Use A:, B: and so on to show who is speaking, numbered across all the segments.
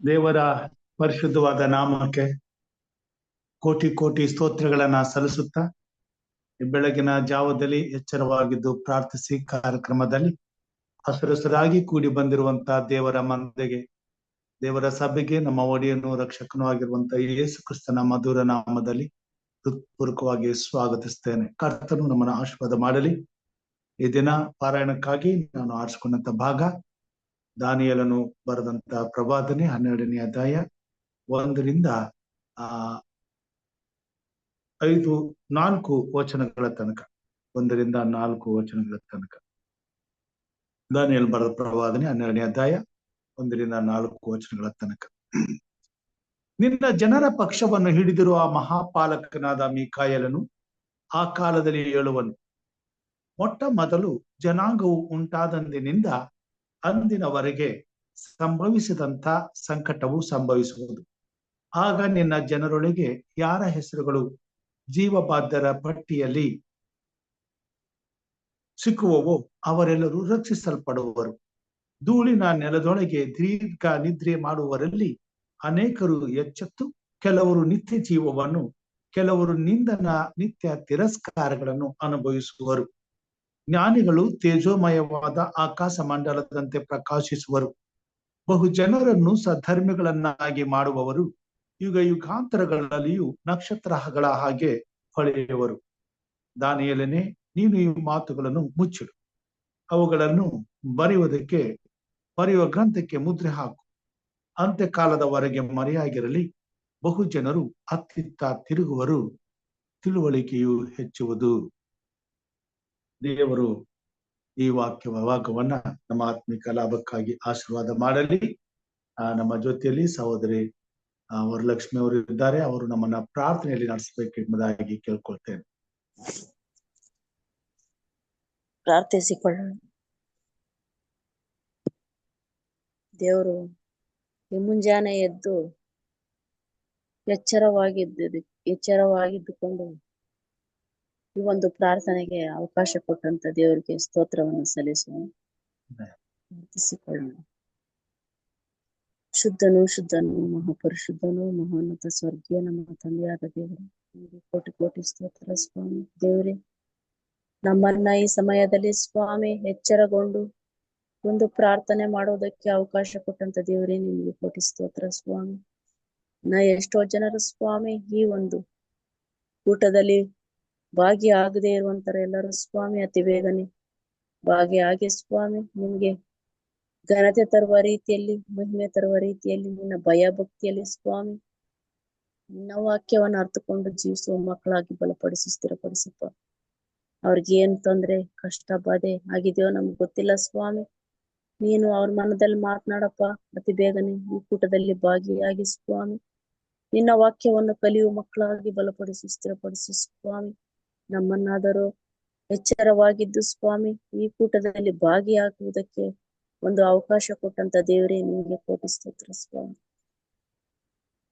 A: ದೇವರ ಪರಿಶುದ್ಧವಾದ ನಾಮಕ್ಕೆ ಕೋಟಿ ಕೋಟಿ ಸ್ತೋತ್ರಗಳನ್ನ ಸಲ್ಲಿಸುತ್ತಾ ಬೆಳಗಿನ ಜಾವದಲ್ಲಿ ಎಚ್ಚರವಾಗಿದ್ದು ಪ್ರಾರ್ಥಿಸಿ ಕಾರ್ಯಕ್ರಮದಲ್ಲಿ ಹಸುರಸರಾಗಿ ಕೂಡಿ ಬಂದಿರುವಂತಹ ದೇವರ ಮಂದೆಗೆ, ದೇವರ ಸಭೆಗೆ ನಮ್ಮ ಒಡೆಯನು ರಕ್ಷಕನೂ ಆಗಿರುವಂತಹ ಯೇಸು ಕ್ರಿಸ್ತನ ಮಧುರ ನಾಮದಲ್ಲಿ ಹೃತ್ಪೂರ್ವಕವಾಗಿ ಸ್ವಾಗತಿಸ್ತೇನೆ. ಕರ್ತನು ನಮ್ಮನ್ನು ಆಶೀರ್ವಾದ ಮಾಡಲಿ. ಈ ದಿನ ಪಾರಾಯಣಕ್ಕಾಗಿ ನಾನು ಆರಿಸಿಕೊಂಡಂತ ಭಾಗ ದಾನಿಯೇಲನು ಬರೆದಂತಹ ಪ್ರವಾದನೆ 12ನೇ ಅಧ್ಯಾಯ 1-4 ವಚನಗಳ ತನಕ. 1-4 ವಚನಗಳ ತನಕ ದಾನಿಯೇಲ ಬರೆದ ಪ್ರವಾದನೆ 12ನೇ ಅಧ್ಯಾಯ 1-4 ವಚನಗಳ ತನಕ. ನಿನ್ನ ಜನರ ಪಕ್ಷವನ್ನು ಹಿಡಿದಿರುವ ಮಹಾಪಾಲಕನಾದ ಮೀಕಾಯೇಲನು ಆ ಕಾಲದಲ್ಲಿ ಹೇಳುವನು, ಮೊಟ್ಟ ಮೊದಲು ಜನಾಂಗವು ಉಂಟಾದಂದಿನಿಂದ ಅಂದಿನವರೆಗೆ ಸಂಭವಿಸಿದಂತ ಸಂಕಟವು ಸಂಭವಿಸುವುದು. ಆಗ ನಿನ್ನ ಜನರೊಳಗೆ ಯಾರ ಹೆಸರುಗಳು ಜೀವಬಾಧ್ಯರ ಪಟ್ಟಿಯಲ್ಲಿ ಸಿಕ್ಕುವವೋ ಅವರೆಲ್ಲರೂ ರಕ್ಷಿಸಲ್ಪಡುವರು. ಧೂಳಿನ ನೆಲದೊಳಗೆ ದೀರ್ಘ ನಿದ್ರೆ ಮಾಡುವವರಲ್ಲಿ ಅನೇಕರು ಎಚ್ಚೆತ್ತು ಕೆಲವರು ನಿತ್ಯ ಜೀವವನ್ನು, ಕೆಲವರು ನಿಂದನ ನಿತ್ಯ ತಿರಸ್ಕಾರಗಳನ್ನು ಅನುಭವಿಸುವರು. ಜ್ಞಾನಿಗಳು ತೇಜೋಮಯವಾದ ಆಕಾಶ ಮಂಡಲದಂತೆ ಪ್ರಕಾಶಿಸುವರು. ಬಹು ಜನರನ್ನು ಸದ್ಧರ್ಮಿಗಳನ್ನಾಗಿ ಮಾಡುವವರು ಯುಗ ಯುಗಾಂತರಗಳಲ್ಲಿಯೂ ನಕ್ಷತ್ರಗಳ ಹಾಗೆ ಹೊಳೆಯುವರು. ದಾನಿಯೇಲನೇ, ನೀನು ಈ ಮಾತುಗಳನ್ನು ಮುಚ್ಚಿಡು, ಅವುಗಳನ್ನು ಬರೆಯುವ ಗ್ರಂಥಕ್ಕೆ ಮುದ್ರೆ ಹಾಕು. ಅಂತ್ಯಕಾಲದವರೆಗೆ ಮರೆಯಾಗಿರಲಿ. ಬಹು ಜನರು ಅತ್ತಿತ್ತ ತಿರುಗುವರು, ತಿಳುವಳಿಕೆಯು ಹೆಚ್ಚುವುದು. ದೇವರು ಈ ವಾಕ್ಯವನ್ನ ನಮ್ಮ ಆತ್ಮಿಕ ಲಾಭಕ್ಕಾಗಿ ಆಶೀರ್ವಾದ ಮಾಡಲಿ. ನಮ್ಮ ಜೊತೆಯಲ್ಲಿ ಸಹೋದರಿ ವರಲಕ್ಷ್ಮಿ ಅವರು ಇದ್ದಾರೆ. ಅವರು ನಮ್ಮನ್ನ ಪ್ರಾರ್ಥನೆಯಲ್ಲಿ ನಡೆಸಬೇಕೆಂಬುದಾಗಿ ಕೇಳ್ಕೊಳ್ತೇನೆ.
B: ಪ್ರಾರ್ಥಿಸಿಕೊಳ್ಳೋಣ. ದೇವರು ಈ ಮುಂಜಾನೆ ಎದ್ದು ಎಚ್ಚರವಾಗಿದ್ದುಕೊಂಡು ಈ ಒಂದು ಪ್ರಾರ್ಥನೆಗೆ ಅವಕಾಶ ಕೊಟ್ಟಂತ ದೇವರಿಗೆ ಸ್ತೋತ್ರವನ್ನು ಸಲ್ಲಿಸೋಣ. ಪ್ರಾರ್ಥಿಸಿಕೊಳ್ಳೋಣ. ಶುದ್ಧನು ಮಹಾಪರಿಶುದ್ಧನು ಮಹೋನ್ನತ ಸ್ವರ್ಗೀಯ ನಮ್ಮ ತಂದೆಯಾದ ದೇವರು, ಕೋಟಿ ಕೋಟಿ ಸ್ತೋತ್ರ ಸ್ವಾಮಿ. ದೇವರೇ, ನಮ್ಮನ್ನ ಈ ಸಮಯದಲ್ಲಿ ಸ್ವಾಮಿ ಎಚ್ಚರಗೊಂಡು ಒಂದು ಪ್ರಾರ್ಥನೆ ಮಾಡೋದಕ್ಕೆ ಅವಕಾಶ ಕೊಟ್ಟಂತ ದೇವರೇ, ನಿಮಗೆ ಕೋಟಿ ಸ್ತೋತ್ರ ಸ್ವಾಮಿ. ಎಷ್ಟೋ ಜನರು ಸ್ವಾಮಿ ಈ ಒಂದು ಊಟದಲ್ಲಿ ಭಾಗಿಯಾಗದೆ ಇರುವಂತರ ಎಲ್ಲರೂ ಸ್ವಾಮಿ ಅತಿ ಬೇಗನೆ ಭಾಗಿಯಾಗಿ ಸ್ವಾಮಿ ನಿಮ್ಗೆ ಘನತೆ ತರುವ ರೀತಿಯಲ್ಲಿ, ಮಹಿಮೆ ತರುವ ರೀತಿಯಲ್ಲಿ, ನಿನ್ನ ಭಯ ಭಕ್ತಿಯಲ್ಲಿ ಸ್ವಾಮಿ ನಿನ್ನ ವಾಕ್ಯವನ್ನು ಅರ್ಥಕೊಂಡು ಜೀವಿಸುವ ಮಕ್ಕಳಾಗಿ ಬಲಪಡಿಸಿ ಸ್ಥಿರಪಡಿಸಪ್ಪ. ಅವ್ರಿಗೆ ಏನ್ ತೊಂದ್ರೆ ಕಷ್ಟ ಬಾಧೆ ಆಗಿದೆಯೋ ನಮ್ಗೆ ಗೊತ್ತಿಲ್ಲ ಸ್ವಾಮಿ. ನೀನು ಅವ್ರ ಮನದಲ್ಲಿ ಮಾತನಾಡಪ್ಪ. ಅತಿ ಬೇಗನೆ ಈ ಕೂಟದಲ್ಲಿ ಭಾಗಿಯಾಗಿ ಸ್ವಾಮಿ ನಿನ್ನ ವಾಕ್ಯವನ್ನು ಕಲಿಯುವ ಮಕ್ಕಳಾಗಿ ಬಲಪಡಿಸಿ ಸ್ಥಿರಪಡಿಸಿ ಸ್ವಾಮಿ. ನಮ್ಮನ್ನಾದರೂ ಎಚ್ಚರವಾಗಿದ್ದು ಸ್ವಾಮಿ ಈ ಕೂಟದಲ್ಲಿ ಭಾಗಿಯಾಗುವುದಕ್ಕೆ ಒಂದು ಅವಕಾಶ ಕೊಟ್ಟಂತ ದೇವರೇ, ನಿಮಗೆ ಕೋಟಿ ಸ್ತೋತ್ರ ಸ್ವಾಮಿ.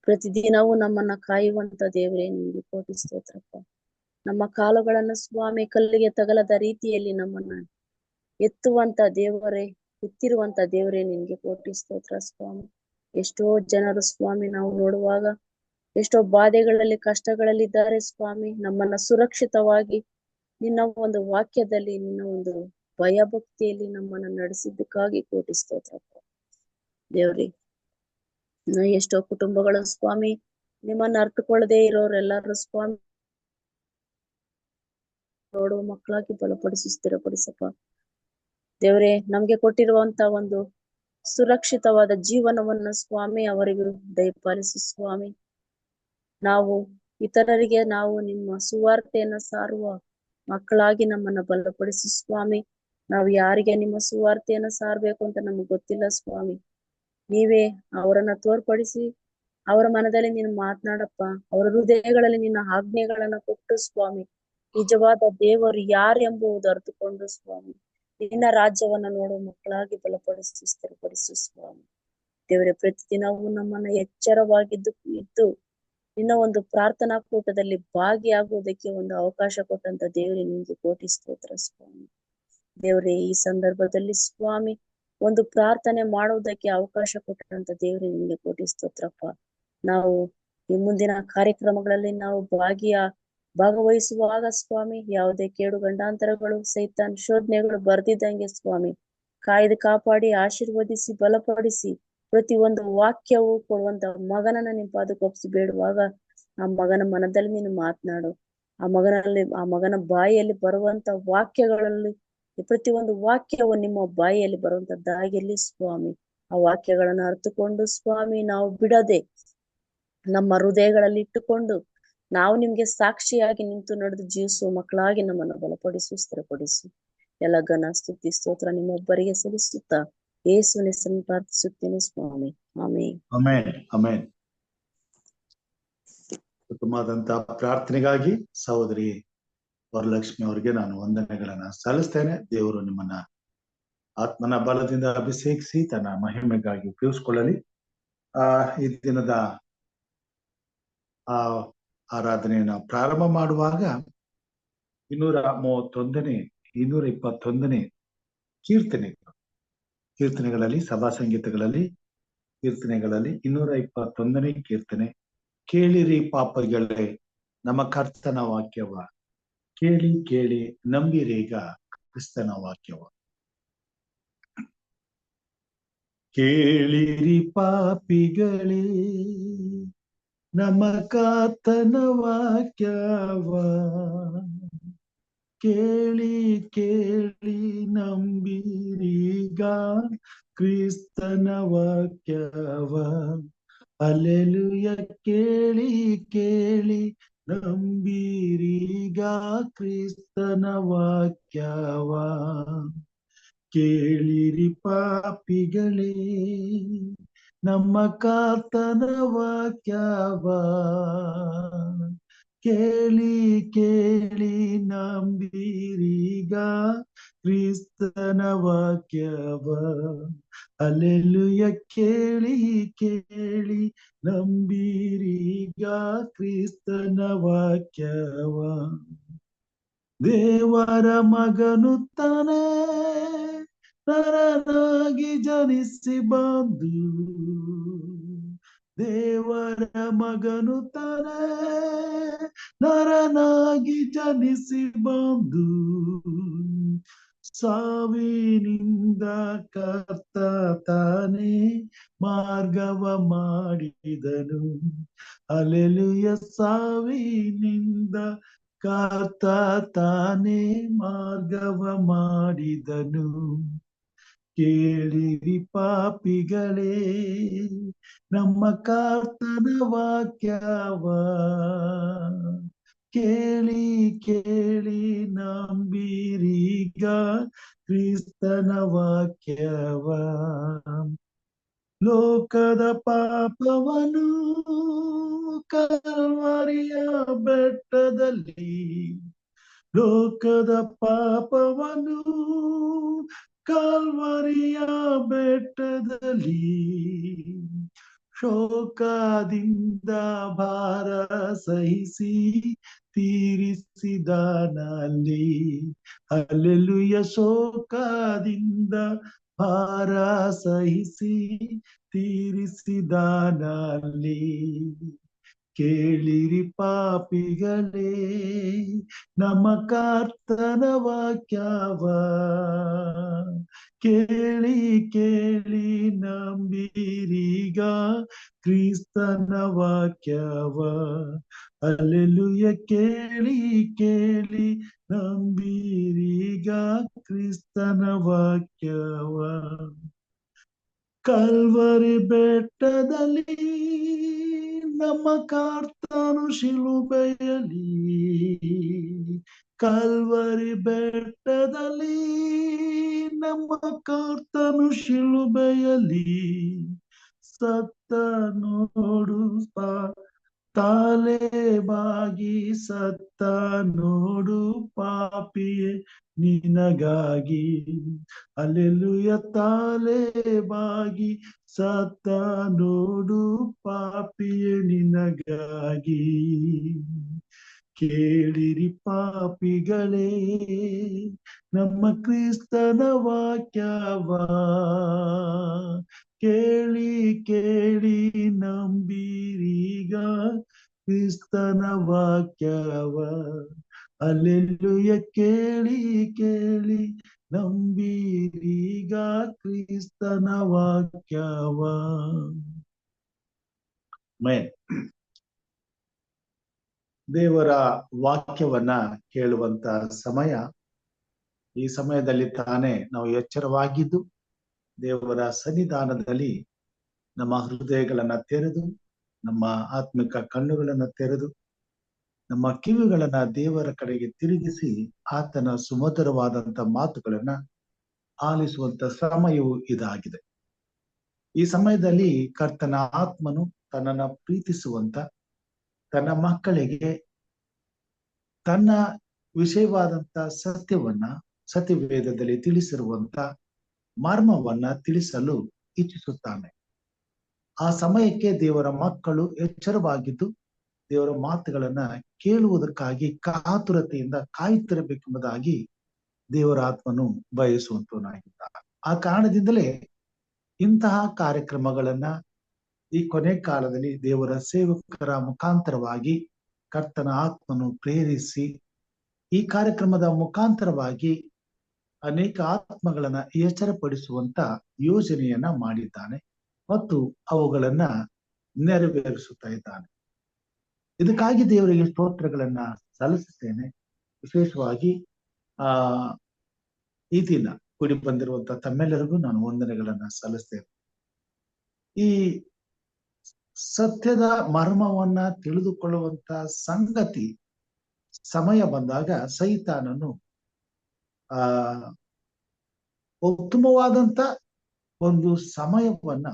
B: ಪ್ರತಿದಿನವೂ ನಮ್ಮನ್ನ ಕಾಯುವಂತ ದೇವರೇ, ನಿಮಗೆ ಕೋಟಿ ಸ್ತೋತ್ರಪ್ಪ. ನಮ್ಮ ಕಾಲುಗಳನ್ನು ಸ್ವಾಮಿ ಕಲ್ಲಿಗೆ ತಗಲದ ರೀತಿಯಲ್ಲಿ ನಮ್ಮನ್ನ ಎತ್ತುವಂತ ದೇವರೇ, ಎತ್ತಿರುವಂತ ದೇವರೇ, ನಿನ್ಗೆ ಕೋಟಿ ಸ್ತೋತ್ರ ಸ್ವಾಮಿ. ಎಷ್ಟೋ ಜನರು ಸ್ವಾಮಿ ನಾವು ನೋಡುವಾಗ ಎಷ್ಟೋ ಬಾಧೆಗಳಲ್ಲಿ ಕಷ್ಟಗಳಲ್ಲಿ ಇದ್ದಾರೆ ಸ್ವಾಮಿ. ನಮ್ಮನ್ನ ಸುರಕ್ಷಿತವಾಗಿ ನಿನ್ನ ಒಂದು ವಾಕ್ಯದಲ್ಲಿ, ನಿನ್ನ ಒಂದು ಭಯ ಭಕ್ತಿಯಲ್ಲಿ ನಮ್ಮನ್ನ ನಡೆಸಿದ್ದಕ್ಕಾಗಿ ಕೋಟಿ ಸ್ತೋತ್ರಪ್ಪ ದೇವ್ರಿ. ಎಷ್ಟೋ ಕುಟುಂಬಗಳು ಸ್ವಾಮಿ ನಿಮ್ಮನ್ನ ಅರ್ಥಕೊಳ್ಳದೆ ಇರೋರೆಲ್ಲರೂ ಸ್ವಾಮಿ ನೋಡುವ ಮಕ್ಕಳಾಗಿ ಬಲಪಡಿಸಿ ಸ್ಥಿರಪಡಿಸಪ್ಪ ದೇವರೇ. ನಮ್ಗೆ ಕೊಟ್ಟಿರುವಂತ ಒಂದು ಸುರಕ್ಷಿತವಾದ ಜೀವನವನ್ನ ಸ್ವಾಮಿ ಅವರಿಗೂ ದಯಪಾಲಿಸಿ ಸ್ವಾಮಿ. ನಾವು ಇತರರಿಗೆ ನಾವು ನಿಮ್ಮ ಸುವಾರ್ತೆಯನ್ನ ಸಾರುವ ಮಕ್ಕಳಾಗಿ ನಮ್ಮನ್ನ ಬಲಪಡಿಸಿ ಸ್ವಾಮಿ. ನಾವು ಯಾರಿಗೆ ನಿಮ್ಮ ಸುವಾರ್ತೆಯನ್ನ ಸಾರ್ಬೇಕು ಅಂತ ನಮ್ಗೆ ಗೊತ್ತಿಲ್ಲ ಸ್ವಾಮಿ. ನೀವೇ ಅವರನ್ನ ತೋರ್ಪಡಿಸಿ ಅವರ ಮನದಲ್ಲಿ ನೀನು ಮಾತನಾಡಪ್ಪ. ಅವರ ಹೃದಯಗಳಲ್ಲಿ ನಿನ್ನ ಆಜ್ಞೆಗಳನ್ನ ಕೊಟ್ಟು ಸ್ವಾಮಿ ನಿಜವಾದ ದೇವರು ಯಾರು ಎಂಬುದು ಅರ್ಥಕೊಂಡು ಸ್ವಾಮಿ ನಿನ್ನ ರಾಜ್ಯವನ್ನ ನೋಡುವ ಮಕ್ಕಳಾಗಿ ಬಲಪಡಿಸಿ ಸ್ಥಿರಪಡಿಸು ಸ್ವಾಮಿ. ದೇವರೇ, ಪ್ರತಿದಿನವೂ ನಮ್ಮನ್ನ ಇದ್ದು ನಿನ್ನ ಒಂದು ಪ್ರಾರ್ಥನಾ ಕೂಟದಲ್ಲಿ ಭಾಗಿಯಾಗುವುದಕ್ಕೆ ಒಂದು ಅವಕಾಶ ಕೊಟ್ಟಂತ ದೇವರೇ, ನಿಮಗೆ ಕೋಟಿ ಸ್ತೋತ್ರ ಸ್ವಾಮಿ. ದೇವರೇ, ಈ ಸಂದರ್ಭದಲ್ಲಿ ಸ್ವಾಮಿ ಒಂದು ಪ್ರಾರ್ಥನೆ ಮಾಡುವುದಕ್ಕೆ ಅವಕಾಶ ಕೊಟ್ಟಂತ ದೇವರೇ ನಿಮಗೆ ಕೋಟಿ ಸ್ತೋತ್ರಪ್ಪ. ನಾವು ಈ ಮುಂದಿನ ಕಾರ್ಯಕ್ರಮಗಳಲ್ಲಿ ನಾವು ಭಾಗವಹಿಸುವಾಗ ಸ್ವಾಮಿ, ಯಾವುದೇ ಕೇಡು ಗಂಡಾಂತರಗಳು, ಸೈತಾನ್ ಶೋಧನೆಗಳು ಬರ್ದಿದ್ದಂಗೆ ಸ್ವಾಮಿ ಕಾಯ್ದು ಕಾಪಾಡಿ ಆಶೀರ್ವದಿಸಿ ಬಲಪಡಿಸಿ ಪ್ರತಿ ಒಂದು ವಾಕ್ಯವು ಕೊಡುವಂತ ಮಗನನ್ನ ನಿಮ್ಮ ಪಾದಕ್ಕೆ ಒಪ್ಪಿಸಿ ಬೇಡುವಾಗ ಆ ಮಗನ ಮನದಲ್ಲಿ ನೀನು ಮಾತನಾಡು. ಆ ಮಗನ ಬಾಯಿಯಲ್ಲಿ ಬರುವಂತ ವಾಕ್ಯಗಳಲ್ಲಿ ಪ್ರತಿ ಒಂದು ವಾಕ್ಯವು ನಿಮ್ಮ ಬಾಯಿಯಲ್ಲಿ ಬರುವಂತದ್ದಾಗಿರ್ಲಿ ಸ್ವಾಮಿ. ಆ ವಾಕ್ಯಗಳನ್ನು ಅರ್ಥಕೊಂಡು ಸ್ವಾಮಿ, ನಾವು ಬಿಡದೆ ನಮ್ಮ ಹೃದಯಗಳಲ್ಲಿ ಇಟ್ಟುಕೊಂಡು ನಾವು ನಿಮ್ಗೆ ಸಾಕ್ಷಿಯಾಗಿ ನಿಂತು ನಡೆದು ಜೀವಿಸುವ ಮಕ್ಕಳಾಗಿ ನಮ್ಮನ್ನು ಬಲಪಡಿಸು, ಸ್ಥಿರಪಡಿಸು. ಎಲ್ಲ ಘನ ಸ್ತುತಿ ಸ್ತೋತ್ರ ನಿಮ್ಮೊಬ್ಬರಿಗೆ ಸಲ್ಲಿಸುತ್ತಾ ಯೇಸುವಿನ ಹೆಸರನ್ನು ಪ್ರಾರ್ಥಿಸುತ್ತೇನೆ ಸ್ವಾಮಿ. ಆಮೆನ್.
A: ಆಮೆನ್. ಆಮೆನ್. ಉತ್ತಮವಾದಂತಹ ಪ್ರಾರ್ಥನೆಗಾಗಿ ಸಹೋದರಿ ವರಲಕ್ಷ್ಮಿ ಅವರಿಗೆ ನಾನು ವಂದನೆಗಳನ್ನ ಸಲ್ಲಿಸ್ತೇನೆ. ದೇವರು ನಿಮ್ಮನ್ನ ಆತ್ಮನ ಬಲದಿಂದ ಅಭಿಷೇಕಿಸಿ ತನ್ನ ಮಹಿಮೆಗಾಗಿ ಉಪಯೋಗಿಸಿಕೊಳ್ಳಲಿ. ಈ ದಿನದ ಆರಾಧನೆಯನ್ನ ಪ್ರಾರಂಭ ಮಾಡುವಾಗ 221ನೇ ಕೀರ್ತನೆಗಳಲ್ಲಿ ಸಭಾ ಸಂಗೀತಗಳಲ್ಲಿ ಕೀರ್ತನೆಗಳಲ್ಲಿ 221ನೇ ಕೀರ್ತನೆ, ಕೇಳಿರಿ ಪಾಪಗಳೇ ನಮ್ಮ ಕರ್ತನ ವಾಕ್ಯವ, ಕೇಳಿ ಕೇಳಿ ನಂಬಿರೀಗ ಕ್ರಿಸ್ತನ ವಾಕ್ಯವ. ಕೇಳಿರಿ ಪಾಪಿಗಳೇ ನಮ್ಮ ಕರ್ತನ ವಾಕ್ಯವ, ಕೇಳಿ ಕೇಳಿ ನಂಬಿರೀಗ ಕ್ರಿಸ್ತನ ವಾಕ್ಯವ. ಹಲ್ಲೆಲೂಯ. ಕೇಳಿ ಕೇಳಿ ನಂಬಿರೀಗ ಕ್ರಿಸ್ತನ ವಾಕ್ಯವ. ಕೇಳಿರಿ ಪಾಪಿಗಳೇ ನಮ್ಮ ಕರ್ತನ ವಾಕ್ಯವ, ಕೇಳಿ ಕೇಳಿ ನಂಬಿರೀಗ ಕ್ರಿಸ್ತನ ವಾಕ್ಯವ. ಹಲ್ಲೆಲೂಯ. ಕೇಳಿ ಕೇಳಿ ನಂಬಿರೀಗ ಕ್ರಿಸ್ತನ ವಾಕ್ಯವ. ದೇವರ ಮಗನು ತಾನೇ ನರನಾಗಿ ಜನಿಸಿ ಬಂದು, ದೇವರ ಮಗನು ತಾನೇ ನರನಾಗಿ ಜನಿಸಿ ಬಂದು, ಸಾವಿನಿಂದ ಕರ್ತ ತಾನೇ ಮಾರ್ಗವ ಮಾಡಿದನು. ಹಲ್ಲೆಲೂಯ. ಸಾವಿನಿಂದ ಕರ್ತ ತಾನೇ ಮಾರ್ಗವ ಮಾಡಿದನು. ಕೇಳಿರಿ ಪಾಪಿಗಳೇ ನಮ್ಮ ಕರ್ತನ ವಾಕ್ಯವ, ಕೇಳಿ ಕೇಳಿ ನಂಬಿರೀಗ ಕ್ರಿಸ್ತನ ವಾಕ್ಯವ. ಲೋಕದ ಪಾಪವನು ಕಲ್ವರಿಯ ಬೆಟ್ಟದಲ್ಲಿ, ಲೋಕದ ಪಾಪವನು ಕಲ್ವರಿಯ ಬೆಟ್ಟದಲ್ಲಿ, ಶೋಕದಿಂದ ಭಾರ ಸಹಿಸಿ ತೀರಿಸಿದನಲ್ಲಿ. ಹಲ್ಲೆಲೂಯ. ಶೋಕದಿಂದ ಭಾರ ಸಹಿಸಿ ತೀರಿಸಿದನಲ್ಲಿ. ಕೇಳಿರಿ ಪಾಪಿಗಳೇ ನಮ್ಮ ಕರ್ತನ ವಾಕ್ಯವ, ಕೇಳಿ ಕೇಳಿ ನಂಬಿರೀಗ ಕ್ರಿಸ್ತನ ವಾಕ್ಯವ. ಹಲ್ಲೆಲೂಯ. ಕೇಳಿ ಕೇಳಿ ನಂಬಿರೀಗ ಕ್ರಿಸ್ತನ ವಾಕ್ಯವ. ಕಲ್ವರಿ ಬೆಟ್ಟದಲ್ಲಿ ನಮ್ಮ ಕರ್ತನು ಶಿಲುಬೆಯಲ್ಲಿ, ಕಲ್ವರಿ ಬೆಟ್ಟದಲ್ಲಿ ನಮ್ಮ ಕರ್ತನು ಶಿಲುಬೆಯಲ್ಲಿ ಸತ್ತ ನೋಡು ತಾಲೆ ಬಾಗಿ ಸತ್ತ ನೋಡು ಪಾಪಿಯೇ ನಿನಗಾಗಿ. ಹಲ್ಲೆಲೂಯ. ತಾಲೆ ಬಾಗಿ ಸತ್ತ ನೋಡು ಪಾಪಿಯೇ ನಿನಗಾಗಿ. ಕೇಳಿರಿ ಪಾಪಿಗಳೇ ನಮ್ಮ ಕ್ರಿಸ್ತನ ವಾಕ್ಯವ, ಕೇಳಿ ಕೇಳಿ ನಂಬಿರೀಗ ಕ್ರಿಸ್ತನ ವಾಕ್ಯವ. ಅಲ್ಲೆಲ್ಲುಯ್ಯ ಕೇಳಿ ಕೇಳಿ ನಂಬಿರೀಗ ಕ್ರಿಸ್ತನ ವಾಕ್ಯವ. ದೇವರ ವಾಕ್ಯವನ್ನ ಕೇಳುವಂತ ಸಮಯ. ಈ ಸಮಯದಲ್ಲಿ ತಾನೇ ನಾವು ಎಚ್ಚರವಾಗಿದ್ದು ದೇವರ ಸನ್ನಿಧಾನದಲ್ಲಿ ನಮ್ಮ ಹೃದಯಗಳನ್ನ ತೆರೆದು, ನಮ್ಮ ಆತ್ಮಿಕ ಕಣ್ಣುಗಳನ್ನ ತೆರೆದು, ನಮ್ಮ ಕಿವಿಗಳನ್ನ ದೇವರ ಕಡೆಗೆ ತಿರುಗಿಸಿ ಆತನ ಸುಮಧುರವಾದಂತ ಮಾತುಗಳನ್ನ ಆಲಿಸುವಂತ ಸಮಯವು ಇದಾಗಿದೆ. ಈ ಸಮಯದಲ್ಲಿ ಕರ್ತನ ಆತ್ಮನು ತನ್ನನ್ನ ಪ್ರೀತಿಸುವಂತ ತನ್ನ ಮಕ್ಕಳಿಗೆ ತನ್ನ ವಿಷಯವಾದಂತ ಸತ್ಯವನ್ನ, ಸತ್ಯವೇದದಲ್ಲಿ ತಿಳಿಸಿರುವಂತ ಮರ್ಮವನ್ನ ತಿಳಿಸಲು ಇಚ್ಛಿಸುತ್ತಾನೆ. ಆ ಸಮಯಕ್ಕೆ ದೇವರ ಮಕ್ಕಳು ಎಚ್ಚರವಾಗಿದ್ದು ದೇವರ ಮಾತುಗಳನ್ನ ಕೇಳುವುದಕ್ಕಾಗಿ ಕಾತುರತೆಯಿಂದ ಕಾಯುತ್ತಿರಬೇಕೆಂಬುದಾಗಿ ದೇವರ ಆತ್ಮನು ಬಯಸುವಂತವನಾಗಿದ್ದಾನೆ. ಆ ಕಾರಣದಿಂದಲೇ ಇಂತಹ ಕಾರ್ಯಕ್ರಮಗಳನ್ನ ಈ ಕೊನೆ ಕಾಲದಲ್ಲಿ ದೇವರ ಸೇವಕರ ಮುಖಾಂತರವಾಗಿ ಕರ್ತನ ಆತ್ಮನು ಪ್ರೇರಿಸಿ ಈ ಕಾರ್ಯಕ್ರಮದ ಮುಖಾಂತರವಾಗಿ ಅನೇಕ ಆತ್ಮಗಳನ್ನ ಎಚ್ಚರಪಡಿಸುವಂತ ಯೋಜನೆಯನ್ನ ಮಾಡಿದ್ದಾನೆ ಮತ್ತು ಅವುಗಳನ್ನ ನೆರವೇರಿಸುತ್ತಾ ಇದ್ದಾನೆ. ಇದಕ್ಕಾಗಿ ದೇವರಿಗೆ ಸ್ತೋತ್ರಗಳನ್ನ ಸಲ್ಲಿಸುತ್ತೇನೆ. ವಿಶೇಷವಾಗಿ ಈ ದಿನ ಕೂಡಿ ಬಂದಿರುವಂತ ತಮ್ಮೆಲ್ಲರಿಗೂ ನಾನು ವಂದನೆಗಳನ್ನ ಸಲ್ಲಿಸ್ತೇನೆ. ಈ ಸತ್ಯದ ಮರ್ಮವನ್ನ ತಿಳಿದುಕೊಳ್ಳುವಂತ ಸಂಗತಿ ಸಮಯ ಬಂದಾಗ ಸೈತಾನನು ಉತ್ತಮವಾದಂತ ಒಂದು ಸಮಯವನ್ನ,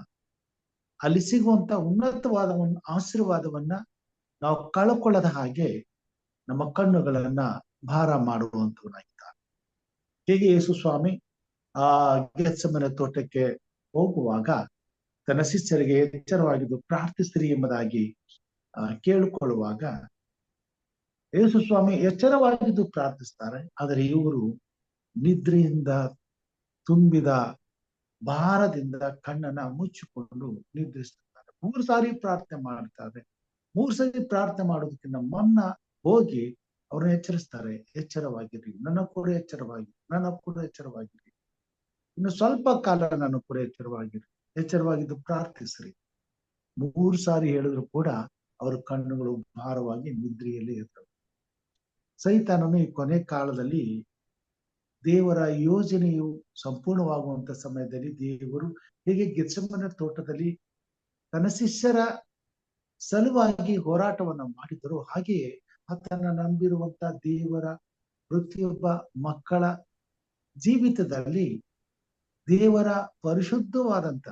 A: ಅಲ್ಲಿ ಸಿಗುವಂತ ಉನ್ನತವಾದ ಒಂದು ಆಶೀರ್ವಾದವನ್ನ ನಾವು ಕಳ್ಕೊಳ್ಳದ ಹಾಗೆ ನಮ್ಮ ಕಣ್ಣುಗಳನ್ನ ಭಾರ ಮಾಡುವಂತವನಾಗಿದ್ದಾನೆ. ಹೀಗೆ ಯೇಸು ಸ್ವಾಮಿ ಆ ಗೆತ್ಸೆಮನೆ ತೋಟಕ್ಕೆ ಹೋಗುವಾಗ ತನ್ನ ಶಿಷ್ಯರಿಗೆ ಎಚ್ಚರವಾಗಿದ್ದು ಪ್ರಾರ್ಥಿಸಿರಿ ಎಂಬುದಾಗಿ ಕೇಳಿಕೊಳ್ಳುವಾಗ ಯೇಸು ಸ್ವಾಮಿ ಎಚ್ಚರವಾಗಿದ್ದು ಪ್ರಾರ್ಥಿಸ್ತಾರೆ. ಆದರೆ ಇವರು ನಿದ್ರೆಯಿಂದ ತುಂಬಿದ ಭಾರದಿಂದ ಕಣ್ಣನ್ನ ಮುಚ್ಚಿಕೊಂಡು ನಿದ್ರಿಸುತ್ತಾರೆ. 3 ಸಾರಿ ಪ್ರಾರ್ಥನೆ ಮಾಡ್ತಾರೆ. 3 ಸಾರಿ ಪ್ರಾರ್ಥನೆ ಮಾಡೋದಕ್ಕಿಂತ ಮುನ್ನ ಹೋಗಿ ಅವ್ರನ್ನ ಎಚ್ಚರಿಸ್ತಾರೆ. ಎಚ್ಚರವಾಗಿರಿ, ನನ್ನ ಕೂಡ ಎಚ್ಚರವಾಗಿರಿ, ನನ್ನ ಕೂಡ ಎಚ್ಚರವಾಗಿರಿ, ಇನ್ನು ಸ್ವಲ್ಪ ಕಾಲ ನನ್ನ ಕೂಡ ಎಚ್ಚರವಾಗಿದ್ದು ಪ್ರಾರ್ಥಿಸ್ರಿ. 3 ಸಾರಿ ಹೇಳಿದ್ರು ಕೂಡ ಅವರ ಕಣ್ಣುಗಳು ಭಾರವಾಗಿ ನಿದ್ರೆಯಲ್ಲಿ ಇರ್ತವೆ. ಸೈತಾನನು ಈ ಕೊನೆ ಕಾಲದಲ್ಲಿ ದೇವರ ಯೋಜನೆಯು ಸಂಪೂರ್ಣವಾಗುವಂತ ಸಮಯದಲ್ಲಿ ದೇವರು ಹೇಗೆ ಗೆತ್ಸೆಮನೆ ತೋಟದಲ್ಲಿ ತನ್ನ ಶಿಷ್ಯರ ಸಲುವಾಗಿ ಹೋರಾಟವನ್ನ ಮಾಡಿದರು, ಹಾಗೆಯೇ ಆತನ ನಂಬಿರುವಂತ ದೇವರ ಪ್ರತಿಯೊಬ್ಬ ಮಕ್ಕಳ ಜೀವಿತದಲ್ಲಿ ದೇವರ ಪರಿಶುದ್ಧವಾದಂತ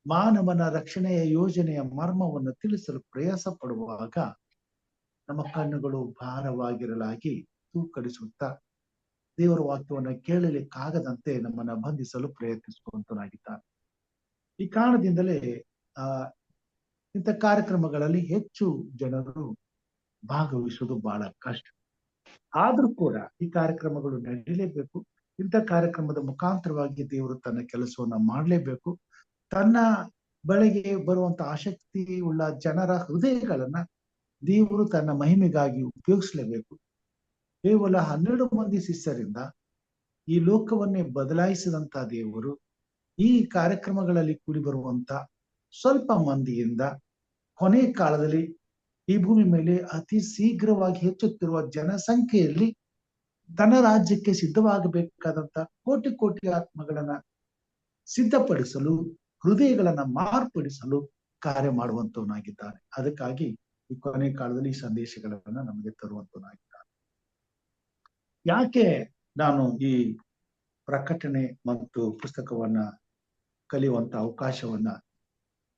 A: ಮಾನವನ ರಕ್ಷಣೆಯ ಯೋಜನೆಯ ಮರ್ಮವನ್ನು ತಿಳಿಸಲು ಪ್ರಯಾಸ ಪಡುವಾಗ ನಮ್ಮ ಕಣ್ಣುಗಳು ಭಾರವಾಗಿರಲಾಗಿ ತೂಕಡಿಸುತ್ತಾ ದೇವರ ವಾಕ್ಯವನ್ನ ಕೇಳಲಿಕ್ಕಾಗದಂತೆ ನಮ್ಮನ್ನ ಬಂಧಿಸಲು ಪ್ರಯತ್ನಿಸುವಂತನಾಗಿದ್ದಾನೆ. ಈ ಕಾರಣದಿಂದಲೇ ಇಂಥ ಕಾರ್ಯಕ್ರಮಗಳಲ್ಲಿ ಹೆಚ್ಚು ಜನರು ಭಾಗವಹಿಸುವುದು ಬಹಳ ಕಷ್ಟ. ಆದ್ರೂ ಕೂಡ ಈ ಕಾರ್ಯಕ್ರಮಗಳು ನಡೀಲೇಬೇಕು. ಇಂಥ ಕಾರ್ಯಕ್ರಮದ ಮುಖಾಂತರವಾಗಿ ದೇವರು ತನ್ನ ಕೆಲಸವನ್ನ ಮಾಡಲೇಬೇಕು. ತನ್ನ ಬಳಿಗೆ ಬರುವಂತ ಆಸಕ್ತಿ ಉಳ್ಳ ಜನರ ಹೃದಯಗಳನ್ನ ದೇವರು ತನ್ನ ಮಹಿಮೆಗಾಗಿ ಉಪಯೋಗಿಸಲೇಬೇಕು. ಕೇವಲ 12 ಮಂದಿ ಶಿಷ್ಯರಿಂದ ಈ ಲೋಕವನ್ನೇ ಬದಲಾಯಿಸಿದಂತ ದೇವರು ಈ ಕಾರ್ಯಕ್ರಮಗಳಲ್ಲಿ ಕೂಡಿ ಬರುವಂತ ಸ್ವಲ್ಪ ಮಂದಿಯಿಂದ ಕೊನೆ ಕಾಲದಲ್ಲಿ ಈ ಭೂಮಿ ಮೇಲೆ ಅತಿ ಶೀಘ್ರವಾಗಿ ಹೆಚ್ಚುತ್ತಿರುವ ಜನಸಂಖ್ಯೆಯಲ್ಲಿ ತನ್ನ ರಾಜ್ಯಕ್ಕೆ ಸಿದ್ಧವಾಗಬೇಕಾದಂತ ಕೋಟಿ ಕೋಟಿ ಆತ್ಮಗಳನ್ನ ಸಿದ್ಧಪಡಿಸಲು, ಹೃದಯಗಳನ್ನ ಮಾರ್ಪಡಿಸಲು ಕಾರ್ಯ ಮಾಡುವಂತವನಾಗಿದ್ದಾನೆ. ಅದಕ್ಕಾಗಿ ಈ ಕೊನೆ ಕಾಲದಲ್ಲಿ ಈ ಸಂದೇಶಗಳನ್ನ ನಮಗೆ ತರುವಂತವನಾಗಿದ್ದಾನೆ. ಯಾಕೆ ನಾನು ಈ ಪ್ರಕಟಣೆ ಮತ್ತು ಪುಸ್ತಕವನ್ನ ಕಲಿಯುವಂತ ಅವಕಾಶವನ್ನ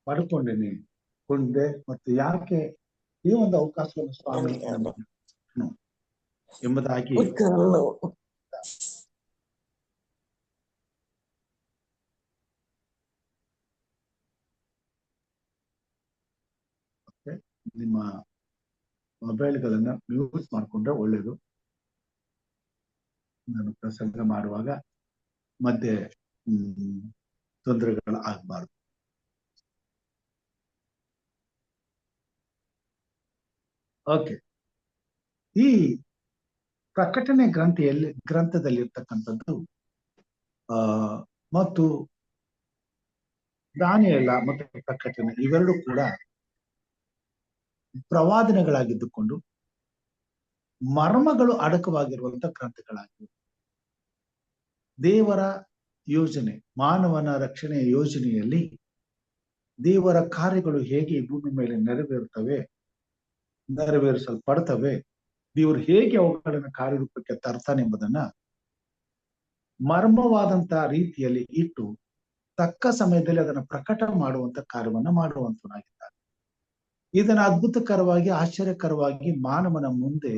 A: ಪಡ್ಕೊಂಡೆ ಮತ್ತು ಯಾಕೆ ಈ ಒಂದು ಅವಕಾಶವನ್ನು ಸ್ವಾಮಿ ಎಂಬುದಾಗಿ ನಿಮ್ಮ ಮೊಬೈಲ್ಗಳನ್ನ ಮ್ಯೂಟ್ ಮಾಡ್ಕೊಂಡ್ರೆ ಒಳ್ಳೇದು. ನಾನು ಪ್ರಸಂಗ ಮಾಡುವಾಗ ಮಧ್ಯೆ ತೊಂದರೆಗಳು ಆಗ್ಬಾರ್ದು. ಓಕೆ, ಈ ಪ್ರಕಟಣೆ ಗ್ರಂಥದಲ್ಲಿರ್ತಕ್ಕಂಥದ್ದು ಮತ್ತು ದಾನಿಯೇಲ ಮತ್ತು ಪ್ರಕಟಣೆ ಇವೆರಡೂ ಕೂಡ ಪ್ರವಾದನೆಗಳಾಗಿದ್ದುಕೊಂಡು ಮರ್ಮಗಳು ಅಡಕವಾಗಿರುವಂತಹ ಗ್ರಂಥಗಳಾಗಿವೆ. ದೇವರ ಯೋಜನೆ, ಮಾನವನ ರಕ್ಷಣೆಯ ಯೋಜನೆಯಲ್ಲಿ ದೇವರ ಕಾರ್ಯಗಳು ಹೇಗೆ ಭೂಮಿ ಮೇಲೆ ನೆರವೇರಿಸಲ್ಪಡ್ತವೆ, ದೇವರು ಹೇಗೆ ಅವುಗಳನ್ನು ಕಾರ್ಯರೂಪಕ್ಕೆ ತರ್ತಾನೆ ಎಂಬುದನ್ನ ಮರ್ಮವಾದಂತಹ ರೀತಿಯಲ್ಲಿ ಇಟ್ಟು ತಕ್ಕ ಸಮಯದಲ್ಲಿ ಅದನ್ನು ಪ್ರಕಟ ಮಾಡುವಂತ ಕಾರ್ಯವನ್ನ ಮಾಡುವಂತನಾಗಿದ್ದಾರೆ. ಇದನ್ನ ಅದ್ಭುತಕರವಾಗಿ, ಆಶ್ಚರ್ಯಕರವಾಗಿ ಮಾನವನ ಮುಂದೆ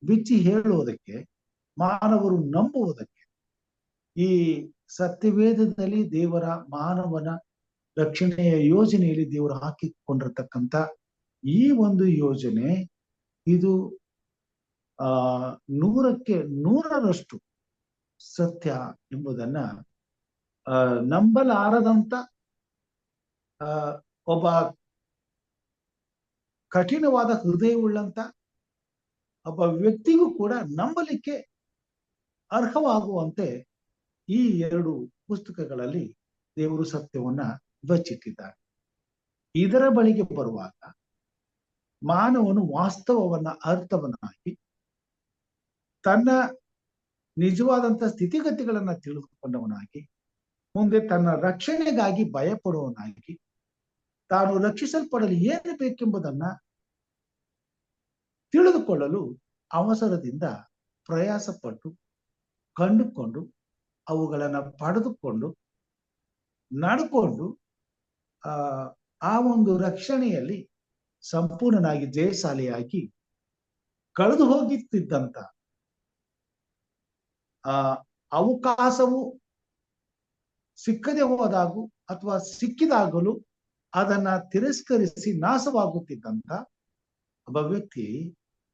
A: ಬಿಚ್ಚಿ ಹೇಳುವುದಕ್ಕೆ, ಮಾನವರು ನಂಬುವುದಕ್ಕೆ, ಈ ಸತ್ಯವೇದದಲ್ಲಿ ದೇವರ ಮಾನವನ ರಕ್ಷಣೆಯ ಯೋಜನೆಯಲ್ಲಿ ದೇವರು ಹಾಕಿಕೊಂಡಿರ್ತಕ್ಕಂಥ ಈ ಒಂದು ಯೋಜನೆ ಇದು 100ಕ್ಕೆ 100ರಷ್ಟು ಸತ್ಯ ಎಂಬುದನ್ನ ನಂಬಲಾರದಂತ ಒಬ್ಬ ಕಠಿಣವಾದ ಹೃದಯವುಳ್ಳಂತ ಒಬ್ಬ ವ್ಯಕ್ತಿಗೂ ಕೂಡ ನಂಬಲಿಕ್ಕೆ ಅರ್ಹವಾಗುವಂತೆ ಈ 2 ಪುಸ್ತಕಗಳಲ್ಲಿ ದೇವರು ಸತ್ಯವನ್ನ ಬಚ್ಚಿಟ್ಟಿದ್ದಾರೆ. ಇದರ ಬಳಿಗೆ ಬರುವಾಗ ಮಾನವನು ವಾಸ್ತವವನ್ನ ಅರ್ಥವನ್ನಾಗಿ ತನ್ನ ನಿಜವಾದಂತ ಸ್ಥಿತಿಗತಿಗಳನ್ನ ತಿಳಿದುಕೊಂಡವನಾಗಿ ಮುಂದೆ ತನ್ನ ರಕ್ಷಣೆಗಾಗಿ ಭಯಪಡುವವನಾಗಿ ತಾನು ರಕ್ಷಿಸಲ್ಪಡಲು ಏನು ಬೇಕೆಂಬುದನ್ನ ತಿಳಿದುಕೊಳ್ಳಲು ಅವಸರದಿಂದ ಪ್ರಯಾಸ ಪಟ್ಟು ಕಂಡುಕೊಂಡು ಅವುಗಳನ್ನ ಪಡೆದುಕೊಂಡು ನಡ್ಕೊಂಡು ಆ ಒಂದು ರಕ್ಷಣೆಯಲ್ಲಿ ಸಂಪೂರ್ಣನಾಗಿ ಜಯಶಾಲಿಯಾಗಿ ಕಳೆದು ಹೋಗುತ್ತಿದ್ದಂತ ಅವಕಾಶವು ಸಿಕ್ಕದೆ ಹೋದಾಗೂ ಅಥವಾ ಸಿಕ್ಕಿದಾಗಲೂ ಅದನ್ನ ತಿರಸ್ಕರಿಸಿ ನಾಶವಾಗುತ್ತಿದ್ದಂತ ಒಬ್ಬ ವ್ಯಕ್ತಿ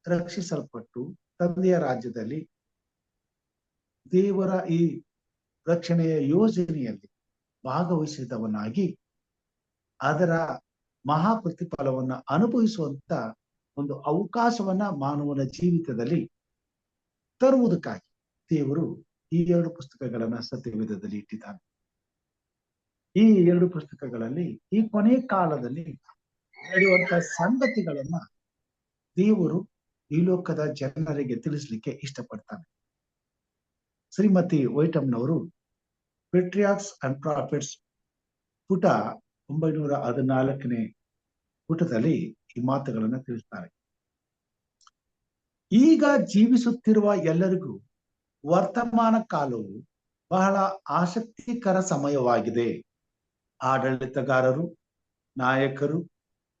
A: ರಕ್ಷಿಸಲ್ಪಟ್ಟು ತಂದೆಯ ರಾಜ್ಯದಲ್ಲಿ ದೇವರ ಈ ರಕ್ಷಣೆಯ ಯೋಜನೆಯಲ್ಲಿ ಭಾಗವಹಿಸಿದವನಾಗಿ ಅದರ ಮಹಾ ಪ್ರತಿಫಲವನ್ನ ಅನುಭವಿಸುವಂತ ಒಂದು ಅವಕಾಶವನ್ನ ಮಾನವನ ಜೀವಿತದಲ್ಲಿ ತರುವುದಕ್ಕಾಗಿ ದೇವರು ಈ 2 ಪುಸ್ತಕಗಳನ್ನ ಸತ್ಯವೇದದಲ್ಲಿ ಇಟ್ಟಿದ್ದಾನೆ. ಈ 2 ಪುಸ್ತಕಗಳಲ್ಲಿ ಈ ಕೊನೆ ಕಾಲದಲ್ಲಿ ನಡೆಯುವಂತಹ ಸಂಗತಿಗಳನ್ನ ದೇವರು ಈ ಲೋಕದ ಜನರಿಗೆ ತಿಳಿಸ್ಲಿಕ್ಕೆ ಇಷ್ಟಪಡ್ತಾನೆ. ಶ್ರೀಮತಿ ವೈಟಮ್ನವರು ಪೇಟ್ರಿಯಾರ್ಕ್ಸ್ ಅಂಡ್ ಪ್ರಾಫಿಟ್ಸ್ ಪುಟ 914ನೇ ಪುಟದಲ್ಲಿ ಈ ಮಾತುಗಳನ್ನ ತಿಳಿಸ್ತಾರೆ. ಈಗ ಜೀವಿಸುತ್ತಿರುವ ಎಲ್ಲರಿಗೂ ವರ್ತಮಾನ ಕಾಲವು ಬಹಳ ಆಸಕ್ತಿಕರ ಸಮಯವಾಗಿದೆ. ಆಡಳಿತಗಾರರು, ನಾಯಕರು,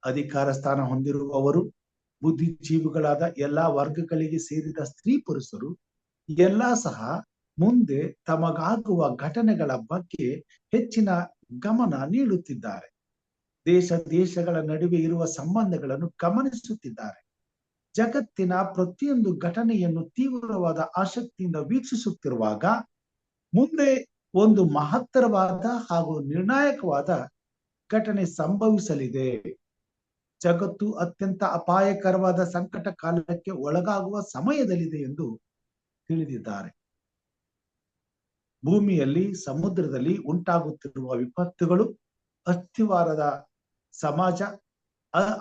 A: ಅಧಿಕಾರ ಸ್ಥಾನ ಹೊಂದಿರುವವರು, ಬುದ್ಧಿಜೀವಿಗಳಾದ ಎಲ್ಲಾ ವರ್ಗಗಳಿಗೆ ಸೇರಿದ ಸ್ತ್ರೀ ಪುರುಷರು ಎಲ್ಲ ಸಹ ಮುಂದೆ ತಮಗಾಗುವ ಘಟನೆಗಳ ಬಗ್ಗೆ ಹೆಚ್ಚಿನ ಗಮನ ನೀಡುತ್ತಿದ್ದಾರೆ. ದೇಶಗಳ ನಡುವೆ ಇರುವ ಸಂಬಂಧಗಳನ್ನು ಗಮನಿಸುತ್ತಿದ್ದಾರೆ. ಜಗತ್ತಿನ ಪ್ರತಿಯೊಂದು ಘಟನೆಯನ್ನು ತೀವ್ರವಾದ ಆಸಕ್ತಿಯಿಂದ ವೀಕ್ಷಿಸುತ್ತಿರುವಾಗ ಮುಂದೆ ಒಂದು ಮಹತ್ತರವಾದ ಹಾಗೂ ನಿರ್ಣಾಯಕವಾದ ಘಟನೆ ಸಂಭವಿಸಲಿದೆ. ಜಗತ್ತು ಅತ್ಯಂತ ಅಪಾಯಕರವಾದ ಸಂಕಟ ಕಾಲಕ್ಕೆ ಒಳಗಾಗುವ ಸಮಯದಲ್ಲಿದೆ ಎಂದು ತಿಳಿದಿದ್ದಾರೆ. ಭೂಮಿಯಲ್ಲಿ, ಸಮುದ್ರದಲ್ಲಿ ಉಂಟಾಗುತ್ತಿರುವ ವಿಪತ್ತುಗಳು,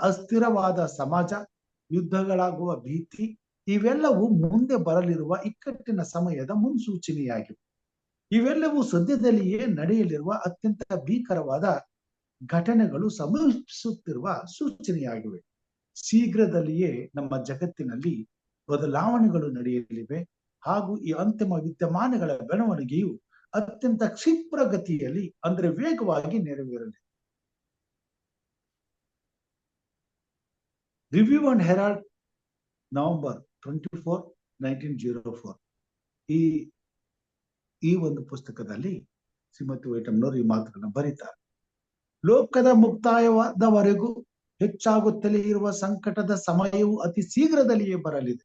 A: ಅಸ್ಥಿರವಾದ ಸಮಾಜ, ಯುದ್ಧಗಳಾಗುವ ಭೀತಿ ಇವೆಲ್ಲವೂ ಮುಂದೆ ಬರಲಿರುವ ಇಕ್ಕಟ್ಟಿನ ಸಮಯದ ಮುನ್ಸೂಚನೆಯಾಗಿವೆ. ಇವೆಲ್ಲವೂ ಸದ್ಯದಲ್ಲಿಯೇ ನಡೆಯಲಿರುವ ಅತ್ಯಂತ ಭೀಕರವಾದ ಘಟನೆಗಳು ಸಂಭವಿಸುತ್ತಿರುವ ಸೂಚನೆಯಾಗಿವೆ. ಶೀಘ್ರದಲ್ಲಿಯೇ ನಮ್ಮ ಜಗತ್ತಿನಲ್ಲಿ ಬದಲಾವಣೆಗಳು ನಡೆಯಲಿವೆ ಹಾಗೂ ಈ ಅಂತಿಮ ವಿದ್ಯಮಾನಗಳ ಬೆಳವಣಿಗೆಯು ಅತ್ಯಂತ ಕ್ಷಿಪ್ರಗತಿಯಲ್ಲಿ ಅಂದ್ರೆ ವೇಗವಾಗಿ ನೆರವೇರಲಿದೆ. ರಿವ್ಯೂ ಅಂಡ್ ಹೆರಾಲ್ಡ್ ನವೆಂಬರ್ 24, 1904 ಈ ಒಂದು ಪುಸ್ತಕದಲ್ಲಿ ಶ್ರೀಮತಿ ವೈಟಮ್ನವರು ಈ ಮಾತುಗಳನ್ನ ಬರೀತಾರೆ. ಲೋಕದ ಮುಕ್ತಾಯವಾದವರೆಗೂ ಹೆಚ್ಚಾಗುತ್ತಲೇ ಇರುವ ಸಂಕಟದ ಸಮಯವು ಅತಿ ಶೀಘ್ರದಲ್ಲಿಯೇ ಬರಲಿದೆ.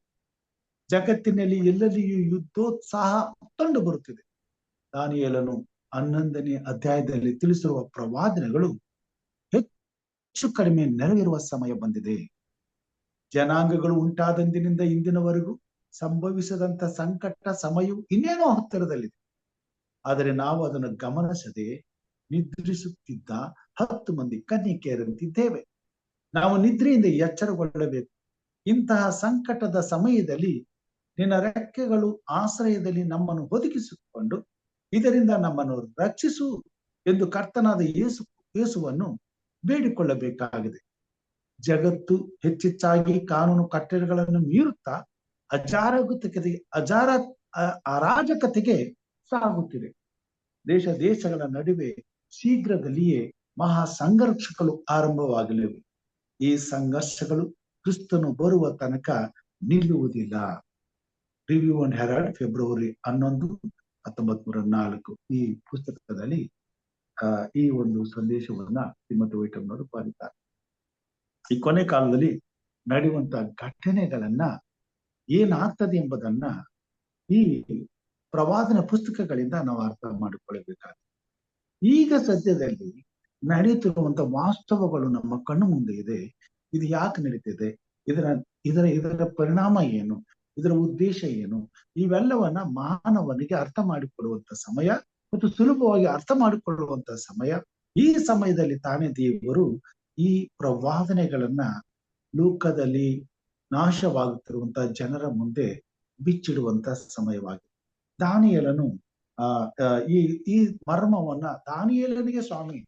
A: ಜಗತ್ತಿನಲ್ಲಿ ಎಲ್ಲೆಲ್ಲಿಯೂ ಯುದ್ಧೋತ್ಸಾಹ ಕಂಡು ಬರುತ್ತಿದೆ. ದಾನಿಯೇಲನು 11ನೇ ಅಧ್ಯಾಯದಲ್ಲಿ ತಿಳಿಸಿರುವ ಪ್ರವಾದನೆಗಳು ಹೆಚ್ಚು ಕಡಿಮೆ ನೆರವೇರುವ ಸಮಯ ಬಂದಿದೆ. ಜನಾಂಗಗಳು ಉಂಟಾದಂದಿನಿಂದ ಇಂದಿನವರೆಗೂ ಸಂಭವಿಸದಂತ ಸಂಕಟ ಸಮಯವು ಇನ್ನೇನೋ ಹತ್ತಿರದಲ್ಲಿದೆ. ಆದರೆ ನಾವು ಅದನ್ನು ಗಮನಿಸದೆ ನಿದ್ರಿಸುತ್ತಿದ್ದ 10 ಮಂದಿ ಕನ್ನಿಕೆಯರಂತಿದ್ದೇವೆ. ನಾವು ನಿದ್ರೆಯಿಂದ ಎಚ್ಚರಗೊಳ್ಳಬೇಕು. ಇಂತಹ ಸಂಕಟದ ಸಮಯದಲ್ಲಿ ನಿನ್ನ ರೆಕ್ಕೆಗಳು ಆಶ್ರಯದಲ್ಲಿ ನಮ್ಮನ್ನು ಒದಗಿಸಿಕೊಂಡು ಇದರಿಂದ ನಮ್ಮನ್ನು ರಕ್ಷಿಸು ಎಂದು ಕರ್ತನಾದ ಯೇಸುವನ್ನು ಬೇಡಿಕೊಳ್ಳಬೇಕಾಗಿದೆ. ಜಗತ್ತು ಹೆಚ್ಚೆಚ್ಚಾಗಿ ಕಾನೂನು ಕಟ್ಟಳೆಗಳನ್ನು ಮೀರುತ್ತಾ ಅರಾಜಕತೆಗೆ ಸಾಗುತ್ತಿದೆ. ದೇಶಗಳ ನಡುವೆ ಶೀಘ್ರದಲ್ಲಿಯೇ ಮಹಾ ಸಂಘರ್ಷಗಳು ಆರಂಭವಾಗಲಿವೆ. ಈ ಸಂಘರ್ಷಗಳು ಕ್ರಿಸ್ತನು ಬರುವ ತನಕ ನಿಲ್ಲುವುದಿಲ್ಲ. ರಿವ್ಯೂ ಅಂಡ್ ಹೆರಾಲ್ಡ್ ಫೆಬ್ರವರಿ 11, 1904 ಈ ಪುಸ್ತಕದಲ್ಲಿ ಈ ಒಂದು ಸಂದೇಶವನ್ನ ತಿಮೋಥಿ ವೈಟಮ್ನವರು ಬರೆದಿದ್ದಾರೆ. ಈ ಕೊನೆ ಕಾಲದಲ್ಲಿ ನಡೆಯುವಂತ ಘಟನೆಗಳನ್ನ ಏನಾಗ್ತದೆ ಎಂಬುದನ್ನ ಈ ಪ್ರವಾದನ ಪುಸ್ತಕಗಳಿಂದ ನಾವು ಅರ್ಥ ಮಾಡಿಕೊಳ್ಳಬೇಕಾಗಿದೆ. ಈಗ ಸದ್ಯದಲ್ಲಿ ನಡೆಯುತ್ತಿರುವಂತ ವಾಸ್ತವಗಳು ನಮ್ಮ ಕಣ್ಣು ಮುಂದೆ ಇದೆ. ಇದು ಯಾಕೆ ನಡೀತಿದೆ, ಇದರ ಪರಿಣಾಮ ಏನು, ಇದರ ಉದ್ದೇಶ ಏನು, ಇವೆಲ್ಲವನ್ನ ಮಾನವನಿಗೆ ಅರ್ಥ ಮಾಡಿಕೊಳ್ಳುವಂತ ಸಮಯ ಮತ್ತು ಸುಲಭವಾಗಿ ಅರ್ಥ ಮಾಡಿಕೊಳ್ಳುವಂತ ಸಮಯ. ಈ ಸಮಯದಲ್ಲಿ ತಾನೇ ದೇವರು ಈ ಪ್ರವಾದನೆಗಳನ್ನ ಲೋಕದಲ್ಲಿ ನಾಶವಾಗುತ್ತಿರುವಂತಹ ಜನರ ಮುಂದೆ ಬಿಚ್ಚಿಡುವಂತ ಸಮಯವಾಗಿದೆ. ದಾನಿಯೇಲನು ಈ ಮರ್ಮವನ್ನ ದಾನಿಯೇಲನಿಗೆ ಸ್ವಾಮಿ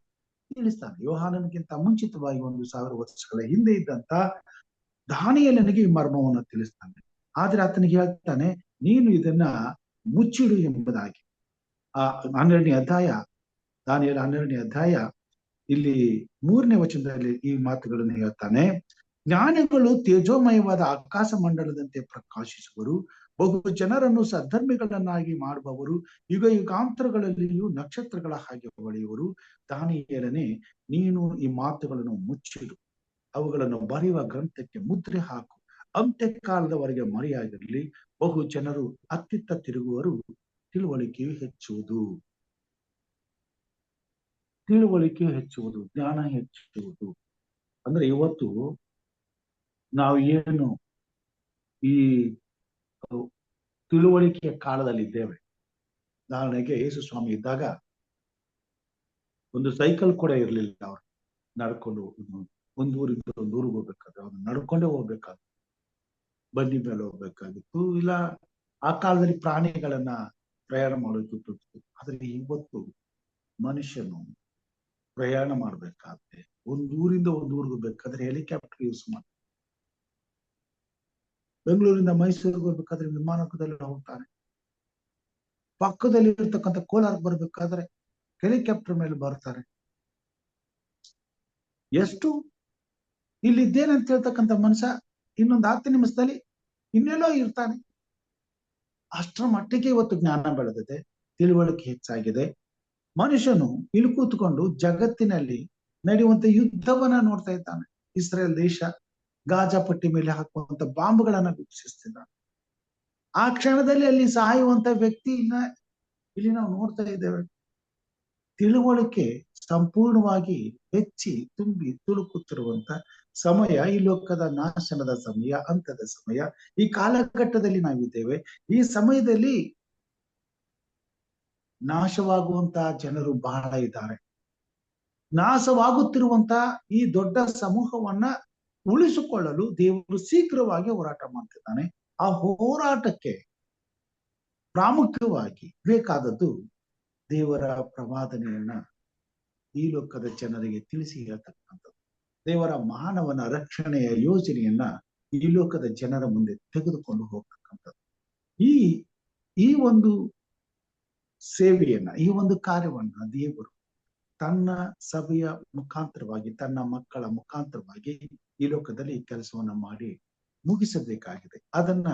A: ತಿಳಿಸ್ತಾನೆ. ಯೋಹಾನನಿಗಿಂತ ಮುಂಚಿತವಾಗಿ 1000 ವರ್ಷಗಳ ಹಿಂದೆ ಇದ್ದಂತ ದಾನಿಯೇಲನಿಗೆ ಈ ಮರ್ಮವನ್ನು ತಿಳಿಸ್ತಾನೆ. ಆದ್ರೆ ಆತನಿಗೆ ಹೇಳ್ತಾನೆ, ನೀನು ಇದನ್ನ ಮುಚ್ಚಿಡು ಎಂಬುದಾಗಿ. 12ನೇ ಅಧ್ಯಾಯ ದಾನಿಯೇಲ 12ನೇ ಅಧ್ಯಾಯ ಇಲ್ಲಿ 3ನೇ ವಚನದಲ್ಲಿ ಈ ಮಾತುಗಳನ್ನು ಹೇಳ್ತಾನೆ. ಜ್ಞಾನಿಗಳು ತೇಜೋಮಯವಾದ ಆಕಾಶ ಮಂಡಲದಂತೆ ಪ್ರಕಾಶಿಸುವರು, ಬಹು ಜನರನ್ನು ಸದ್ಧರ್ಮಿಗಳನ್ನಾಗಿ ಮಾಡುವವರು, ಯುಗ ಯುಗಾಂತರಗಳಲ್ಲಿಯೂ ನಕ್ಷತ್ರಗಳ ಹಾಗೆ ಹೊಳೆಯುವರು. ದಾನಿಯೇಲನೇ, ನೀನು ಈ ಮಾತುಗಳನ್ನು ಮುಚ್ಚಿಡು, ಅವುಗಳನ್ನು ಬರೆಯುವ ಗ್ರಂಥಕ್ಕೆ ಮುದ್ರೆ ಹಾಕು. ಅಂತ್ಯಕಾಲದವರೆಗೆ ಮರೆಯಾಗಿರಲಿ. ಬಹು ಜನರು ಅತ್ತಿತ್ತ ತಿರುಗುವರು, ತಿಳುವಳಿಕೆಯು ಹೆಚ್ಚುವುದು, ಜ್ಞಾನ ಹೆಚ್ಚುವುದು. ಅಂದ್ರೆ ಇವತ್ತು ನಾವು ಏನು ಈ ತಿಳುವಳಿಕೆಯ ಕಾಲದಲ್ಲಿ ಇದ್ದೇವೆ. ಉದಾಹರಣೆಗೆ ಯೇಸು ಸ್ವಾಮಿ ಇದ್ದಾಗ ಒಂದು ಸೈಕಲ್ ಕೂಡ ಇರ್ಲಿಲ್ಲ. ಅವ್ರು ನಡ್ಕೊಂಡು ಒಂದು ಊರಿಂದ ಒಂದು ಊರಿಗೆ ಹೋಗ್ಬೇಕಾದ್ರೆ ಅವ್ರು ನಡ್ಕೊಂಡೇ ಹೋಗ್ಬೇಕಾಗಿತ್ತು, ಬಂಡಿ ಮೇಲೆ ಹೋಗ್ಬೇಕಾಗಿತ್ತು, ಇಲ್ಲ ಆ ಕಾಲದಲ್ಲಿ ಪ್ರಾಣಿಗಳನ್ನ ಪ್ರಯಾಣ ಮಾಡೋದು. ಆದ್ರೆ ಇವತ್ತು ಮನುಷ್ಯನು ಪ್ರಯಾಣ ಮಾಡ್ಬೇಕಾದ್ರೆ ಒಂದು ಊರಿಂದ ಒಂದು ಊರಿಗೆ ಹೋಗ್ಬೇಕಾದ್ರೆ ಹೆಲಿಕಾಪ್ಟರ್ ಯೂಸ್ ಮಾಡ್ತಾರೆ. ಬೆಂಗಳೂರಿಂದ ಮೈಸೂರಿಗೆ ಹೋಗ್ಬೇಕಾದ್ರೆ ವಿಮಾನದಲ್ಲಿ ಹೋಗ್ತಾನೆ. ಪಕ್ಕದಲ್ಲಿ ಇರ್ತಕ್ಕಂಥ ಕೋಲಾರಕ್ಕೆ ಬರ್ಬೇಕಾದ್ರೆ ಹೆಲಿಕಾಪ್ಟರ್ ಮೇಲೆ ಬರ್ತಾರೆ. ಎಷ್ಟು ಇಲ್ಲಿದ್ದೇನಂತ ಹೇಳ್ತಕ್ಕಂಥ ಮನುಷ್ಯ ಇನ್ನೊಂದು 10 ನಿಮಿಷದಲ್ಲಿ ಇನ್ನೆಲ್ಲೋ ಇರ್ತಾನೆ. ಅಷ್ಟರ ಮಟ್ಟಿಗೆ ಇವತ್ತು ಜ್ಞಾನ ಬೆಳೆದಿದೆ, ತಿಳುವಳಿಕೆ ಹೆಚ್ಚಾಗಿದೆ. ಮನುಷ್ಯನು ಇಲ್ಲಿ ಕೂತ್ಕೊಂಡು ಜಗತ್ತಿನಲ್ಲಿ ನಡೆಯುವಂತ ಯುದ್ಧವನ್ನ ನೋಡ್ತಾ ಇದ್ದಾನೆ. ಇಸ್ರೇಲ್ ದೇಶ ಗಾಜಾ ಪಟ್ಟಿ ಮೇಲೆ ಹಾಕುವಂತ ಬಾಂಬ್ಗಳನ್ನ ವೀಕ್ಷಿಸ್ತಿದ್ದಾನೆ. ಆ ಕ್ಷಣದಲ್ಲಿ ಅಲ್ಲಿ ಸಾಯುವಂತ ವ್ಯಕ್ತಿ ಇಲ್ಲಿ ನಾವು ನೋಡ್ತಾ ಇದ್ದೇವೆ. ತಿಳುವಳಿಕೆ ಸಂಪೂರ್ಣವಾಗಿ ಹೆಚ್ಚಿ ತುಂಬಿ ತುಳುಕುತ್ತಿರುವಂತ ಸಮಯ, ಈ ಲೋಕದ ನಾಶನದ ಸಮಯ, ಅಂತದ ಸಮಯ. ಈ ಕಾಲಘಟ್ಟದಲ್ಲಿ ನಾವಿದ್ದೇವೆ. ಈ ಸಮಯದಲ್ಲಿ ನಾಶವಾಗುವಂತಹ ಜನರು ಬಹಳ ಇದ್ದಾರೆ. ನಾಶವಾಗುತ್ತಿರುವಂತ ಈ ದೊಡ್ಡ ಸಮೂಹವನ್ನ ಉಳಿಸಿಕೊಳ್ಳಲು ದೇವರು ಶೀಘ್ರವಾಗಿ ಹೋರಾಟ ಮಾಡ್ತಿದ್ದಾನೆ. ಆ ಹೋರಾಟಕ್ಕೆ ಪ್ರಾಮುಖ್ಯವಾಗಿ ಬೇಕಾದದ್ದು ದೇವರ ಪ್ರವಾದನೆಯನ್ನ ಈ ಲೋಕದ ಜನರಿಗೆ ತಿಳಿಸಿ ಹೇಳ್ತಕ್ಕಂಥದ್ದು. ದೇವರ ಮಾನವನ ರಕ್ಷಣೆಯ ಯೋಜನೆಯನ್ನ ಈ ಲೋಕದ ಜನರ ಮುಂದೆ ತೆಗೆದುಕೊಂಡು ಹೋಗ್ತಕ್ಕಂಥದ್ದು. ಈ ಒಂದು ಸೇವೆಯನ್ನ, ಈ ಒಂದು ಕಾರ್ಯವನ್ನ ದೇವರು ತನ್ನ ಸಭೆಯ ಮುಖಾಂತರವಾಗಿ, ತನ್ನ ಮಕ್ಕಳ ಮುಖಾಂತರವಾಗಿ ಈ ಲೋಕದಲ್ಲಿ ಈ ಕೆಲಸವನ್ನ ಮಾಡಿ ಮುಗಿಸಬೇಕಾಗಿದೆ. ಅದನ್ನ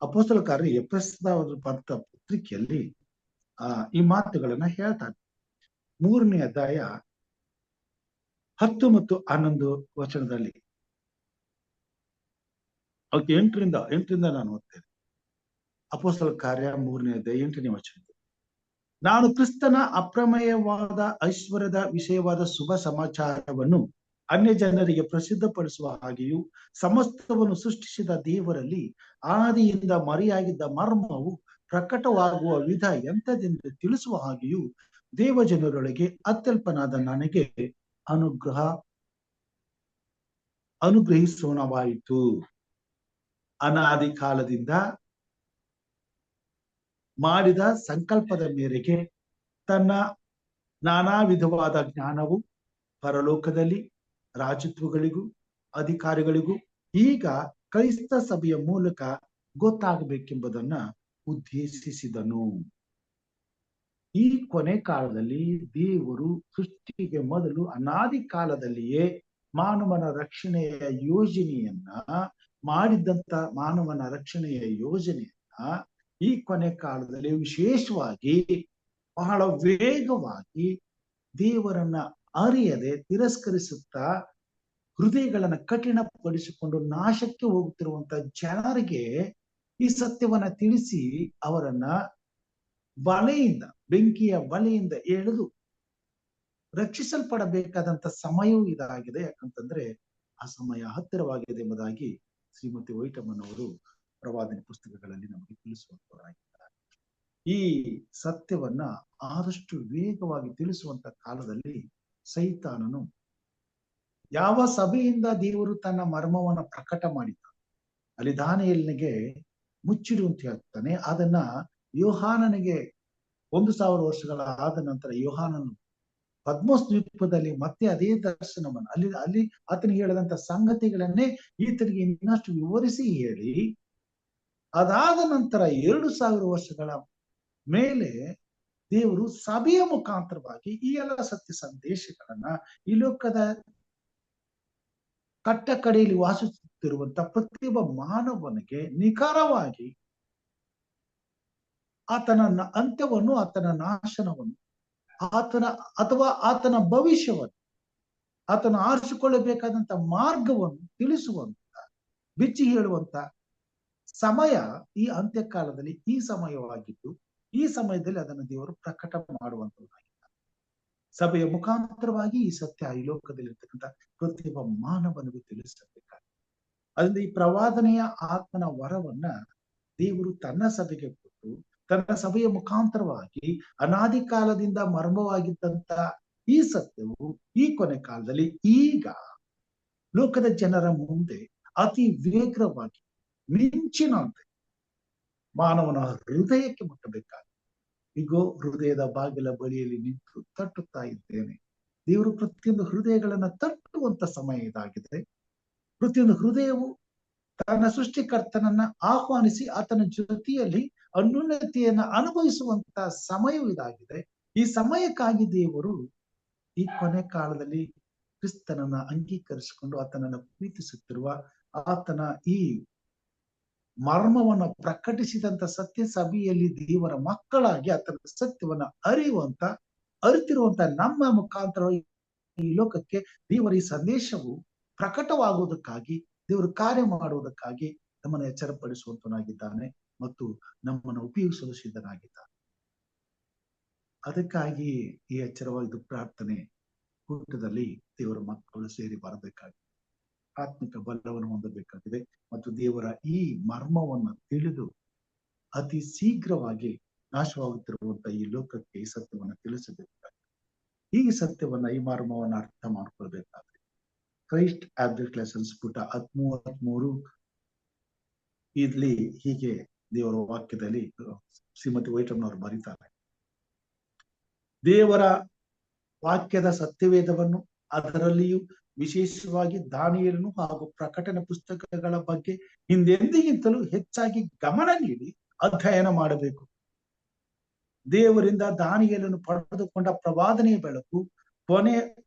A: ಅಪೊಸ್ತಲಕಾರರು ಎಫೆಸದವರಿಗೆ ಬರೆದ ಪತ್ರಿಕೆಯಲ್ಲಿ ಈ ಮಾತುಗಳನ್ನ ಹೇಳ್ತಾರೆ. 3ನೇ ಅಧ್ಯಾಯ 10 ಮತ್ತು 11 ವಚನದಲ್ಲಿ, 8ರಿಂದ ನಾನು ಓದ್ತೇನೆ. ಅಪೊಸ್ತಲರ ಕಾರ್ಯ 3ನೇ ಅಧ್ಯಾಯ 8ನೇ ವಚನ. ನಾನು ಕ್ರಿಸ್ತನ ಅಪ್ರಮೇಯವಾದ ಐಶ್ವರ್ಯದ ವಿಷಯವಾದ ಶುಭ ಸಮಾಚಾರವನ್ನು ಅನ್ಯ ಜನರಿಗೆ ಪ್ರಸಿದ್ಧಪಡಿಸುವ ಹಾಗೆಯೂ ಸಮಸ್ತವನ್ನು ಸೃಷ್ಟಿಸಿದ ದೇವರಲ್ಲಿ ಆದಿಯಿಂದ ಮರೆಯಾಗಿದ್ದ ಮರ್ಮವು ಪ್ರಕಟವಾಗುವ ವಿಧ ಎಂಥದೆಂದು ತಿಳಿಸುವ ಹಾಗೆಯೂ ದೇವಜನರೊಳಗೆ ಅತ್ಯಲ್ಪನಾದ ನನಗೆ ಅನುಗ್ರಹಿಸೋಣವಾಯಿತು. ಅನಾದಿ ಕಾಲದಿಂದ ಮಾಡಿದ ಸಂಕಲ್ಪದ ಮೇರೆಗೆ ತನ್ನ ನಾನಾ ವಿಧವಾದ ಜ್ಞಾನವು ಪರಲೋಕದಲ್ಲಿ ರಾಜತ್ವಗಳಿಗೂ ಅಧಿಕಾರಿಗಳಿಗೂ ಈಗ ಕ್ರೈಸ್ತ ಸಭೆಯ ಮೂಲಕ ಗೊತ್ತಾಗಬೇಕೆಂಬುದನ್ನ ಉದ್ದೇಶಿಸಿದನು. ಈ ಕೊನೆ ಕಾಲದಲ್ಲಿ ದೇವರು ಸೃಷ್ಟಿಗೆ ಮೊದಲು ಅನಾದಿ ಕಾಲದಲ್ಲಿಯೇ ಮಾನವನ ರಕ್ಷಣೆಯ ಯೋಜನೆಯನ್ನ ಮಾಡಿದ್ದಂತ ಮಾನವನ ರಕ್ಷಣೆಯ ಯೋಜನೆಯನ್ನ ಈ ಕೊನೆ ಕಾಲದಲ್ಲಿ ವಿಶೇಷವಾಗಿ ಬಹಳ ವೇಗವಾಗಿ ದೇವರನ್ನ ಅರಿಯದೆ ತಿರಸ್ಕರಿಸುತ್ತಾ ಹೃದಯಗಳನ್ನ ಕಠಿಣಪಡಿಸಿಕೊಂಡು ನಾಶಕ್ಕೆ ಹೋಗುತ್ತಿರುವಂತ ಜನರಿಗೆ ಈ ಸತ್ಯವನ್ನ ತಿಳಿಸಿ ಅವರನ್ನ ಬೆಂಕಿಯ ಬಲೆಯಿಂದ ಎಳೆದು ರಕ್ಷಿಸಲ್ಪಡಬೇಕಾದಂತ ಸಮಯವೂ ಇದಾಗಿದೆ. ಯಾಕಂತಂದ್ರೆ ಆ ಸಮಯ ಹತ್ತಿರವಾಗಿದೆ ಎಂಬುದಾಗಿ ಶ್ರೀಮತಿ ವೈಟಮ್ಮನವರು ಪ್ರವಾದನೆ ಪುಸ್ತಕಗಳಲ್ಲಿ ನಮಗೆ ತಿಳಿಸುವಂತವರಾಗಿದ್ದಾರೆ. ಈ ಸತ್ಯವನ್ನ ಆದಷ್ಟು ವೇಗವಾಗಿ ತಿಳಿಸುವಂತ ಕಾಲದಲ್ಲಿ ಸೈತಾನನು ಯಾವ ಸಭೆಯಿಂದ ದೇವರು ತನ್ನ ಮರ್ಮವನ್ನ ಪ್ರಕಟ ಮಾಡಿದ್ದ ಅಲ್ಲಿ ದಾನಿಯೇಲನಿಗೆ ಮುಚ್ಚಿಡುವಂತ ಹೇಳ್ತಾನೆ. ಅದನ್ನ ಯೋಹಾನನಿಗೆ 1000 ವರ್ಷಗಳ ಆದ ನಂತರ ಯೋಹಾನನು ಪದ್ಮೋಸ್ ದ್ವೀಪದಲ್ಲಿ ಮತ್ತೆ ಅದೇ ದರ್ಶನವನ್ನು ಅಲ್ಲಿ ಆತನಿಗೆ ಹೇಳಿದಂತ ಸಂಗತಿಗಳನ್ನೇ ಈತನಿಗೆ ಇನ್ನಷ್ಟು ವಿವರಿಸಿ ಹೇಳಿ, ಅದಾದ ನಂತರ 2000 ವರ್ಷಗಳ ಮೇಲೆ ದೇವರು ಸಭೆಯ ಮುಖಾಂತರವಾಗಿ ಈ ಎಲ್ಲ ಸತ್ಯ ಸಂದೇಶಗಳನ್ನ ಈ ಲೋಕದ ಕಟ್ಟ ಕಡೆಯಲ್ಲಿ ವಾಸಿಸುತ್ತಿರುವಂತ ಪ್ರತಿಯೊಬ್ಬ ಮಾನವನಿಗೆ ನಿಖರವಾಗಿ ಆತನ ಅಂತ್ಯವನ್ನು, ಆತನ ನಾಶನವನ್ನು, ಆತನ ಭವಿಷ್ಯವನ್ನು, ಆತನ ಆರಿಸಿಕೊಳ್ಳಬೇಕಾದಂತ ಮಾರ್ಗವನ್ನು ತಿಳಿಸುವಂತ, ಬಿಚ್ಚಿ ಹೇಳುವಂತ ಸಮಯ ಈ ಅಂತ್ಯಕಾಲದಲ್ಲಿ ಈ ಸಮಯವಾಗಿದ್ದು, ಈ ಸಮಯದಲ್ಲಿ ಅದನ್ನು ದೇವರು ಪ್ರಕಟ ಮಾಡುವಂತದ್ದಾಗಿದೆ. ಸಭೆಯ ಮುಖಾಂತರವಾಗಿ ಈ ಸತ್ಯ ಈ ಲೋಕದಲ್ಲಿ ಇರ್ತಕ್ಕಂಥ ಪ್ರತಿಯೊಬ್ಬ ಮಾನವನಿಗೂ ತಿಳಿಸಬೇಕಾಗಿದೆ. ಅದರಿಂದ ಈ ಪ್ರವಾದನೆಯ ಆತ್ಮನ ವರವನ್ನ ದೇವರು ತನ್ನ ಸಭೆಗೆ ಕೊಟ್ಟು, ತನ್ನ ಸಭೆಯ ಮುಖಾಂತರವಾಗಿ ಅನಾದಿ ಕಾಲದಿಂದ ಮರ್ಮವಾಗಿದ್ದಂತ ಈ ಸತ್ಯವು ಈ ಕೊನೆ ಕಾಲದಲ್ಲಿ ಈಗ ಲೋಕದ ಜನರ ಮುಂದೆ ಅತಿ ವೇಗವಾಗಿ ಮಿಂಚಿನಂತೆ ಮಾನವನ ಹೃದಯಕ್ಕೆ ಮುಟ್ಟಬೇಕಾಗಿದೆ. ಈಗೋ ಹೃದಯದ ಬಾಗಿಲ ಬಳಿಯಲ್ಲಿ ನಿಂತು ತಟ್ಟುತ್ತಾ ಇದ್ದೇನೆ. ದೇವರು ಪ್ರತಿಯೊಂದು ಹೃದಯಗಳನ್ನ ತಟ್ಟುವಂತ ಸಮಯ ಇದಾಗಿದೆ. ಪ್ರತಿಯೊಂದು ಹೃದಯವು ತನ್ನ ಸೃಷ್ಟಿಕರ್ತನನ್ನ ಆಹ್ವಾನಿಸಿ ಆತನ ಜೊತೆಯಲ್ಲಿ ಅನ್ಯೋನ್ಯತೆಯನ್ನ ಅನುಭವಿಸುವಂತ ಸಮಯವೂ ಇದಾಗಿದೆ. ಈ ಸಮಯಕ್ಕಾಗಿ ದೇವರು ಈ ಕೊನೆ ಕಾಲದಲ್ಲಿ ಕ್ರಿಸ್ತನನ್ನ ಅಂಗೀಕರಿಸಿಕೊಂಡು ಆತನನ್ನ ಪ್ರೀತಿಸುತ್ತಿರುವ ಆತನ ಈ ಮರ್ಮವನ್ನ ಪ್ರಕಟಿಸಿದಂತ ಸತ್ಯ ಸಭೆಯಲ್ಲಿ ದೇವರ ಮಕ್ಕಳಾಗಿ ಆತನ ಸತ್ಯವನ್ನ ಅರಿತಿರುವಂತ ನಮ್ಮ ಮುಖಾಂತರ ಈ ಲೋಕಕ್ಕೆ ದೇವರ ಈ ಸಂದೇಶವು ಪ್ರಕಟವಾಗುವುದಕ್ಕಾಗಿ, ದೇವರು ಕಾರ್ಯ ಮಾಡುವುದಕ್ಕಾಗಿ ನಮ್ಮನ್ನು ಎಚ್ಚರಪಡಿಸುವಂತನಾಗಿದ್ದಾನೆ ಮತ್ತು ನಮ್ಮನ್ನು ಉಪಯೋಗಿಸಲು ಸಿದ್ಧನಾಗಿದ್ದಾನೆ. ಅದಕ್ಕಾಗಿ ಈ ಎಚ್ಚರವಾದ ಪ್ರಾರ್ಥನೆ ಕೂಟದಲ್ಲಿ ದೇವರ ಮಕ್ಕಳು ಸೇರಿ ಬರಬೇಕಾಗಿದೆ, ಆತ್ಮಿಕ ಬಲವನ್ನು ಹೊಂದಬೇಕಾಗಿದೆ ಮತ್ತು ದೇವರ ಈ ಮರ್ಮವನ್ನು ತಿಳಿದು ಅತಿ ಶೀಘ್ರವಾಗಿ ನಾಶವಾಗುತ್ತಿರುವಂತ ಈ ಲೋಕಕ್ಕೆ ಈ ಸತ್ಯವನ್ನ ತಿಳಿಸಬೇಕಾಗಿದೆ. ಈ ಸತ್ಯವನ್ನ, ಈ ಮರ್ಮವನ್ನ ಅರ್ಥ ಮಾಡ್ಕೊಳ್ಬೇಕಾದ್ರೆ ಕ್ರೈಸ್ಟ್ ಆಬ್ಜೆಕ್ಟ್ ಲೆಸನ್ಸ್ ಪುಟ 33 ಇಲ್ಲಿ ಹೀಗೆ ದೇವರ ವಾಕ್ಯದಲ್ಲಿ ಶ್ರೀಮತಿ ವೈಟಮ್ನವರು ಬರೀತಾರೆ. ದೇವರ ವಾಕ್ಯದ ಸತ್ಯವೇದವನ್ನು, ಅದರಲ್ಲಿಯೂ ವಿಶೇಷವಾಗಿ ದಾನಿಯೇಲನು ಹಾಗೂ ಪ್ರಕಟಣೆ ಪುಸ್ತಕಗಳ ಬಗ್ಗೆ ಹಿಂದೆಂದಿಗಿಂತಲೂ ಹೆಚ್ಚಾಗಿ ಗಮನ ನೀಡಿ ಅಧ್ಯಯನ ಮಾಡಬೇಕು. ದೇವರಿಂದ ದಾನಿಯೇಲನು ಪಡೆದುಕೊಂಡ ಪ್ರವಾದನೆಯ ಬೆಳಕು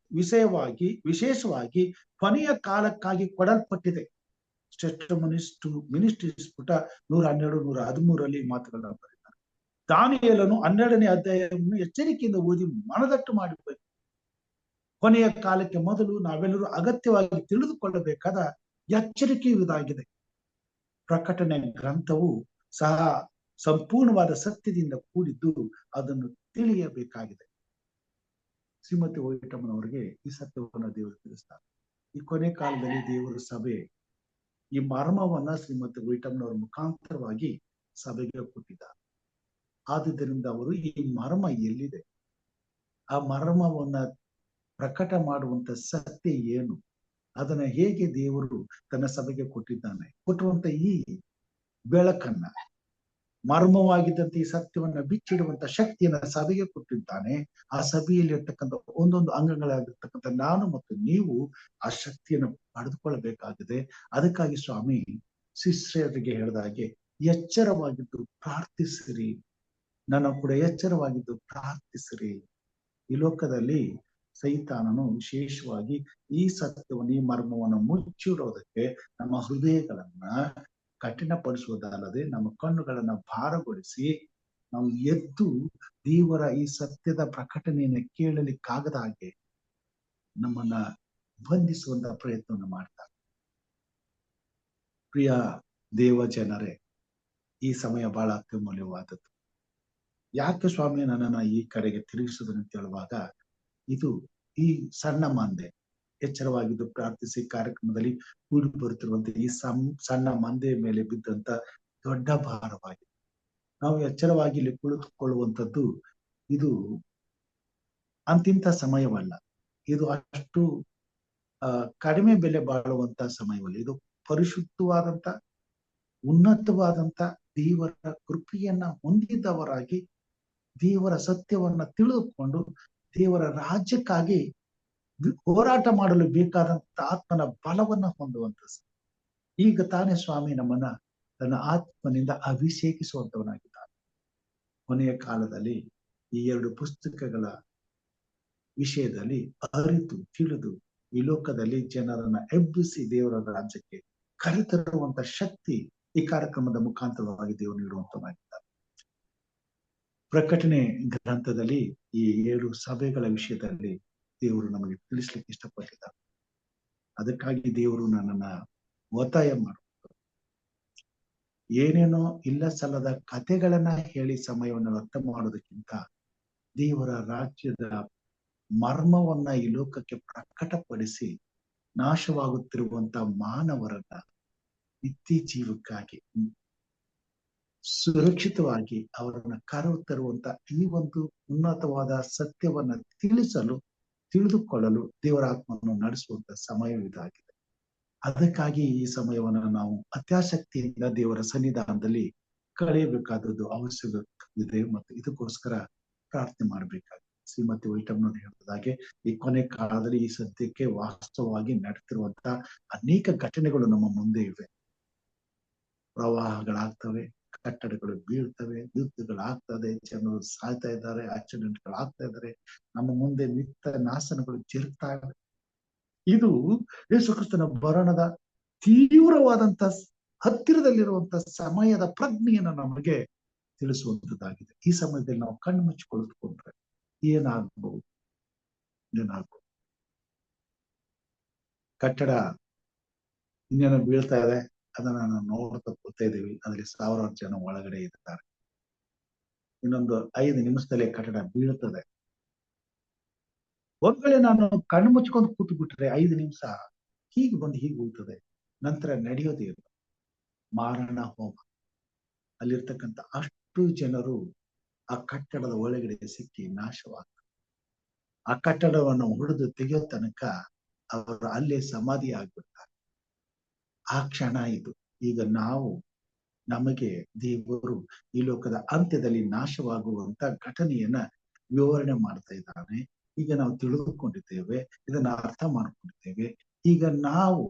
A: ವಿಶೇಷವಾಗಿ ಕೊನೆಯ ಕಾಲಕ್ಕಾಗಿ ಕೊಡಲ್ಪಟ್ಟಿದೆ. ಮಿನಿಸ್ಟ್ರೀಸ್ ಪುಟ 112, 113 ಮಾತುಗಳನ್ನ ಬರೀತಾರೆ. ದಾನಿಯೇಲನು 12ನೇ ಅಧ್ಯಾಯವನ್ನು ಎಚ್ಚರಿಕೆಯಿಂದ ಓದಿ ಮನದಟ್ಟು ಮಾಡಬೇಕು. ಕೊನೆಯ ಕಾಲಕ್ಕೆ ಮೊದಲು ನಾವೆಲ್ಲರೂ ಅಗತ್ಯವಾಗಿ ತಿಳಿದುಕೊಳ್ಳಬೇಕಾದ ಎಚ್ಚರಿಕೆಯೂ ಇದಾಗಿದೆ. ಪ್ರಕಟಣೆ ಗ್ರಂಥವು ಸಹ ಸಂಪೂರ್ಣವಾದ ಸತ್ಯದಿಂದ ಕೂಡಿದ್ದು ಅದನ್ನು ತಿಳಿಯಬೇಕಾಗಿದೆ. ಶ್ರೀಮತಿ ವೈಟಮ್ಮನವರಿಗೆ ಈ ಸತ್ಯವನ್ನು ದೇವರು ತಿಳಿಸ್ತಾರೆ. ಈ ಕೊನೆ ಕಾಲದಲ್ಲಿ ದೇವರ ಸಭೆ ಈ ಮರ್ಮವನ್ನ ಶ್ರೀಮತಿ ವೈಟಮ್ಮನವರ ಮುಖಾಂತರವಾಗಿ ಸಭೆಗೆ ಕೊಟ್ಟಿದ್ದಾರೆ. ಆದುದರಿಂದ ಅವರು ಈ ಮರ್ಮ ಎಲ್ಲಿದೆ, ಆ ಮರ್ಮವನ್ನ ಪ್ರಕಟ ಮಾಡುವಂತ ಸತ್ಯ ಏನು, ಅದನ್ನ ಹೇಗೆ ದೇವರು ತನ್ನ ಸಭೆಗೆ ಕೊಟ್ಟಿದ್ದಾನೆ, ಕೊಟ್ಟುವಂತ ಈ ಬೆಳಕನ್ನ, ಮರ್ಮವಾಗಿದ್ದಂತೆ ಈ ಸತ್ಯವನ್ನ ಬಿಚ್ಚಿಡುವಂತ ಶಕ್ತಿಯನ್ನ ಸಭೆಗೆ ಕೊಟ್ಟಿದ್ದಾನೆ. ಆ ಸಭೆಯಲ್ಲಿ ಇರ್ತಕ್ಕಂಥ ಒಂದೊಂದು ಅಂಗಗಳಾಗಿರ್ತಕ್ಕಂಥ ನಾನು ಮತ್ತು ನೀವು ಆ ಶಕ್ತಿಯನ್ನು ಪಡೆದುಕೊಳ್ಳಬೇಕಾಗಿದೆ. ಅದಕ್ಕಾಗಿ ಸ್ವಾಮಿ ಶಿಷ್ಯರಿಗೆ ಹೇಳಿದ ಹಾಗೆ ಎಚ್ಚರವಾಗಿದ್ದು ಪ್ರಾರ್ಥಿಸಿರಿ, ನನ್ನ ಕೂಡ ಎಚ್ಚರವಾಗಿದ್ದು ಪ್ರಾರ್ಥಿಸಿರಿ. ಈ ಲೋಕದಲ್ಲಿ ಸೈತಾನನು ವಿಶೇಷವಾಗಿ ಈ ಸತ್ಯವನ್ನು, ಈ ಮರ್ಮವನ್ನು ಮುಚ್ಚಿಡೋದಕ್ಕೆ ನಮ್ಮ ಹೃದಯಗಳನ್ನ ಕಠಿಣಪಡಿಸುವುದಲ್ಲದೆ ನಮ್ಮ ಕಣ್ಣುಗಳನ್ನ ಭಾರಗೊಳಿಸಿ ನಾವು ಎದ್ದು ದೇವರ ಈ ಸತ್ಯದ ಪ್ರಕಟಣೆಯನ್ನು ಕೇಳಲಿಕ್ಕಾಗದ ಹಾಗೆ ನಮ್ಮನ್ನ ಬಂಧಿಸುವಂತ ಪ್ರಯತ್ನವನ್ನು ಮಾಡ್ತಾರೆ. ಪ್ರಿಯ ದೇವ ಜನರೇ, ಈ ಸಮಯ ಬಹಳ ಅತ್ಯಮೂಲ್ಯವಾದದ್ದು. ಯಾಕೆ ಸ್ವಾಮಿ ನನ್ನನ್ನ ಈ ಕಡೆಗೆ ತಿರುಗಿಸುವುದಂತ ಹೇಳುವಾಗ, ಇದು ಈ ಸಣ್ಣ ಮಂದೆ ಎಚ್ಚರವಾಗಿದ್ದು ಪ್ರಾರ್ಥಿಸಿ ಕಾರ್ಯಕ್ರಮದಲ್ಲಿ ಕೂಡಿ ಬರುತ್ತಿರುವಂತಹ ಈ ಸಣ್ಣ ಮಂದೆಯ ಮೇಲೆ ಬಿದ್ದಂತ ದೊಡ್ಡ ಭಾರವಾಗಿದೆ. ನಾವು ಎಚ್ಚರವಾಗಿ ಇಲ್ಲಿ ಕುಳಿತುಕೊಳ್ಳುವಂಥದ್ದು ಇದು ಅಂತಿಂತ ಸಮಯವಲ್ಲ. ಇದು ಅಷ್ಟು ಕಡಿಮೆ ಬೆಲೆ ಬಾಳುವಂತ ಸಮಯವಲ್ಲ. ಇದು ಪರಿಶುದ್ಧವಾದಂತ, ಉನ್ನತವಾದಂತ ದೇವರ ಕೃಪೆಯನ್ನ ಹೊಂದಿದವರಾಗಿ ದೇವರ ಸತ್ಯವನ್ನ ತಿಳಿದುಕೊಂಡು ದೇವರ ರಾಜ್ಯಕ್ಕಾಗಿ ಹೋರಾಟ ಮಾಡಲು ಬೇಕಾದಂತ ಆತ್ಮನ ಬಲವನ್ನ ಹೊಂದುವಂತ. ಈಗ ತಾನೇ ಸ್ವಾಮಿ ನಮ್ಮನ್ನ ತನ್ನ ಆತ್ಮನಿಂದ ಅಭಿಷೇಕಿಸುವಂತವನಾಗಿದ್ದಾನೆ. ಕೊನೆಯ ಕಾಲದಲ್ಲಿ ಈ 2 ಪುಸ್ತಕಗಳ ವಿಷಯದಲ್ಲಿ ಅರಿತು ತಿಳಿದು ಈ ಲೋಕದಲ್ಲಿ ಜನರನ್ನ ಎಬ್ಬಿಸಿ ದೇವರ ರಾಜ್ಯಕ್ಕೆ ಕರೆತರುವಂತ ಶಕ್ತಿ ಈ ಕಾರ್ಯಕ್ರಮದ ಮುಖಾಂತರವಾಗಿ ದೇವರು ನೀಡುವಂತವನಾಗಿದ್ದಾನೆ. ಪ್ರಕಟಣೆ ಗ್ರಂಥದಲ್ಲಿ ಈ 7 ಸಭೆಗಳ ವಿಷಯದಲ್ಲಿ ದೇವರು ನಮಗೆ ತಿಳಿಸ್ಲಿಕ್ಕೆ ಇಷ್ಟಪಟ್ಟಿದ್ದಾರೆ. ಅದಕ್ಕಾಗಿ ದೇವರು ನನ್ನನ್ನ ಒತ್ತಾಯ ಮಾಡುತ್ತಾರೆ. ಏನೇನೋ ಇಲ್ಲ ಸಲ್ಲದ ಕಥೆಗಳನ್ನ ಹೇಳಿ ಸಮಯವನ್ನು ವ್ಯರ್ಥ ಮಾಡೋದಕ್ಕಿಂತ ದೇವರ ರಾಜ್ಯದ ಮರ್ಮವನ್ನ ಈ ಲೋಕಕ್ಕೆ ಪ್ರಕಟಪಡಿಸಿ ನಾಶವಾಗುತ್ತಿರುವಂತ ಮಾನವರನ್ನ ನಿತ್ಯ ಜೀವಕ್ಕಾಗಿ ಸುರಕ್ಷಿತವಾಗಿ ಅವರನ್ನ ಕರೆತರುವಂತ ಈ ಒಂದು ಉನ್ನತವಾದ ಸತ್ಯವನ್ನ ತಿಳಿದುಕೊಳ್ಳಲು ದೇವರ ಆತ್ಮವನ್ನು ನಡೆಸುವಂತ ಸಮಯ ಇದಾಗಿದೆ. ಅದಕ್ಕಾಗಿ ಈ ಸಮಯವನ್ನ ನಾವು ಅತ್ಯಾಸಕ್ತಿಯಿಂದ ದೇವರ ಸನ್ನಿಧಾನದಲ್ಲಿ ಕಳೆಯಬೇಕಾದದ್ದು ಅವಶ್ಯಕವಿದೆ ಮತ್ತು ಇದಕ್ಕೋಸ್ಕರ ಪ್ರಾರ್ಥನೆ ಮಾಡಬೇಕಾಗಿದೆ. ಶ್ರೀಮತಿ ವೈಟಮ್ಮನವರು ಹೇಳಿದಾಗೆ ಈ ಕೊನೆ ಕಾಲದಲ್ಲಿ ಈ ಸದ್ಯಕ್ಕೆ ವಾಸ್ತವವಾಗಿ ನಡೆತಿರುವಂತ ಅನೇಕ ಘಟನೆಗಳು ನಮ್ಮ ಮುಂದೆ ಇವೆ. ಪ್ರವಾಹಗಳಾಗ್ತವೆ, ಕಟ್ಟಡಗಳು ಬೀಳ್ತವೆ, ಯುದ್ಧಗಳಾಗ್ತದೆ, ಜನರು ಸಾಯ್ತಾ ಇದ್ದಾರೆ, ಆಕ್ಸಿಡೆಂಟ್ಗಳಾಗ್ತಾ ಇದ್ದಾರೆ, ನಮ್ಮ ಮುಂದೆ ನಿತ್ಯ ನಾಶನಗಳು ಜರುಗ್ತಾ ಇವೆ. ಇದು ಯೇಸು ಕ್ರಿಸ್ತನ ಮರಣದ ತೀವ್ರವಾದಂತ ಹತ್ತಿರದಲ್ಲಿರುವಂತ ಸಮಯದ ಪ್ರಜ್ಞೆಯನ್ನು ನಮಗೆ ತಿಳಿಸುವಂತದ್ದಾಗಿದೆ. ಈ ಸಮಯದಲ್ಲಿ ನಾವು ಕಣ್ಣು ಮುಚ್ಚಿ ಕುಳಿತುಕೊಂಡ್ರೆ ಏನಾಗಬಹುದು? ಕಟ್ಟಡ ಇನ್ನೇನೋ ಬೀಳ್ತಾ ಇದೆ, ಅದನ್ನ ನಾವು ನೋಡ್ತಾ ಕೂತಾ ಇದ್ದೀವಿ. ಅದ್ರಲ್ಲಿ 1000 ಜನ ಒಳಗಡೆ ಇರ್ತಾರೆ. ಇನ್ನೊಂದು 5 ನಿಮಿಷದಲ್ಲಿ ಕಟ್ಟಡ ಬೀಳ್ತದೆ. ಒಂದ್ ವೇಳೆ ನಾನು ಕಣ್ಣು ಮುಚ್ಕೊಂಡು ಕೂತು ಬಿಟ್ರೆ 5 ನಿಮಿಷ ಹೀಗೆ ಬಂದು ಹೀಗೆ ಹೋಗ್ತದೆ, ನಂತರ ನಡೆಯೋದೇ ಇಲ್ಲ. ಮಾರಣ ಹೋಮ. ಅಲ್ಲಿರ್ತಕ್ಕಂಥ ಅಷ್ಟು ಜನರು ಆ ಕಟ್ಟಡದ ಒಳಗಡೆ ಸಿಕ್ಕಿ ನಾಶವಾಗ್ತದೆ. ಆ ಕಟ್ಟಡವನ್ನು ಹೊಡೆದು ತೆಗೆಯೋ ತನಕ ಅವರು ಅಲ್ಲೇ ಸಮಾಧಿ ಆಗ್ಬಿಡ್ತಾರೆ. ಆ ಕ್ಷಣ ಇದು. ಈಗ ನಮಗೆ ದೇವರು ಈ ಲೋಕದ ಅಂತ್ಯದಲ್ಲಿ ನಾಶವಾಗುವಂತ ಘಟನೆಯನ್ನ ವಿವರಣೆ ಮಾಡ್ತಾ ಇದ್ದಾನೆ. ಈಗ ನಾವು ತಿಳಿದುಕೊಂಡಿದ್ದೇವೆ, ಇದನ್ನ ಅರ್ಥ ಮಾಡ್ಕೊಂಡಿದ್ದೇವೆ. ಈಗ ನಾವು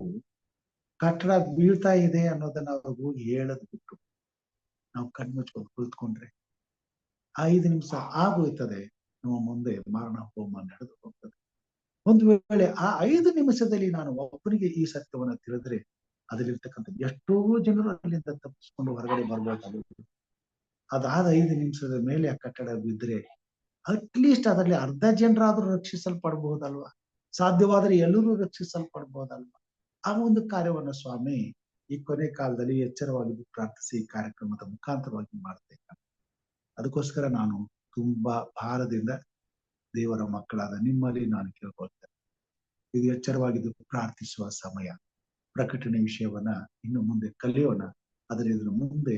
A: ಕಟ್ಟಡ ಬೀಳ್ತಾ ಇದೆ ಅನ್ನೋದನ್ನ ಅವ್ರಿಗೆ ಹೋಗಿ ಹೇಳದ್ ಬಿಟ್ಟು ನಾವು ಕಣ್ಮುಚ್ಕೊಂಡು ಕುಳಿತುಕೊಂಡ್ರೆ 5 ನಿಮಿಷ ಆಗೋಯ್ತದೆ, ನಮ್ಮ ಮುಂದೆ ಮಾರಣ ಹೋಮ ನಡೆದು ಹೋಗ್ತದೆ. ಒಂದು ವೇಳೆ ಆ 5 ನಿಮಿಷದಲ್ಲಿ ನಾನು ಒಬ್ಬನಿಗೆ ಈ ಸತ್ಯವನ್ನ ತಿಳಿದ್ರೆ ಅದರಲ್ಲಿರ್ತಕ್ಕಂಥ ಎಷ್ಟೋ ಜನರು ಅಲ್ಲಿಂದ ತಪ್ಪಿಸ್ಕೊಂಡು ಹೊರಗಡೆ ಬರ್ಬೇಕಾಗುತ್ತೆ. ಅದಾದ 5 ನಿಮಿಷದ ಮೇಲೆ ಆ ಕಟ್ಟಡ ಬಿದ್ದರೆ ಅಟ್ಲೀಸ್ಟ್ ಅದರಲ್ಲಿ ಅರ್ಧ ಜನರಾದ್ರೂ ರಕ್ಷಿಸಲ್ಪಡಬಹುದಲ್ವಾ? ಸಾಧ್ಯವಾದರೆ ಎಲ್ಲರೂ ರಕ್ಷಿಸಲ್ಪಡ್ಬೋದಲ್ವ. ಆ ಒಂದು ಕಾರ್ಯವನ್ನು ಸ್ವಾಮಿ ಈ ಕೊನೆ ಕಾಲದಲ್ಲಿ ಎಚ್ಚರವಾಗಿ ಪ್ರಾರ್ಥಿಸಿ ಈ ಕಾರ್ಯಕ್ರಮದ ಮುಖಾಂತರವಾಗಿ ಮಾಡ್ತೇನೆ. ಅದಕ್ಕೋಸ್ಕರ ನಾನು ತುಂಬಾ ಭಾರದಿಂದ ದೇವರ ಮಕ್ಕಳಾದ ನಿಮ್ಮಲ್ಲಿ ನಾನು ಕೇಳ್ಕೊಳ್ತೇನೆ, ಇದು ಎಚ್ಚರವಾಗಿದ್ದು ಪ್ರಾರ್ಥಿಸುವ ಸಮಯ. ಪ್ರಕಟಣೆ ವಿಷಯವನ್ನ ಇನ್ನು ಮುಂದೆ ಕಲಿಯೋಣ. ಅದರಿಂದ ಮುಂದೆ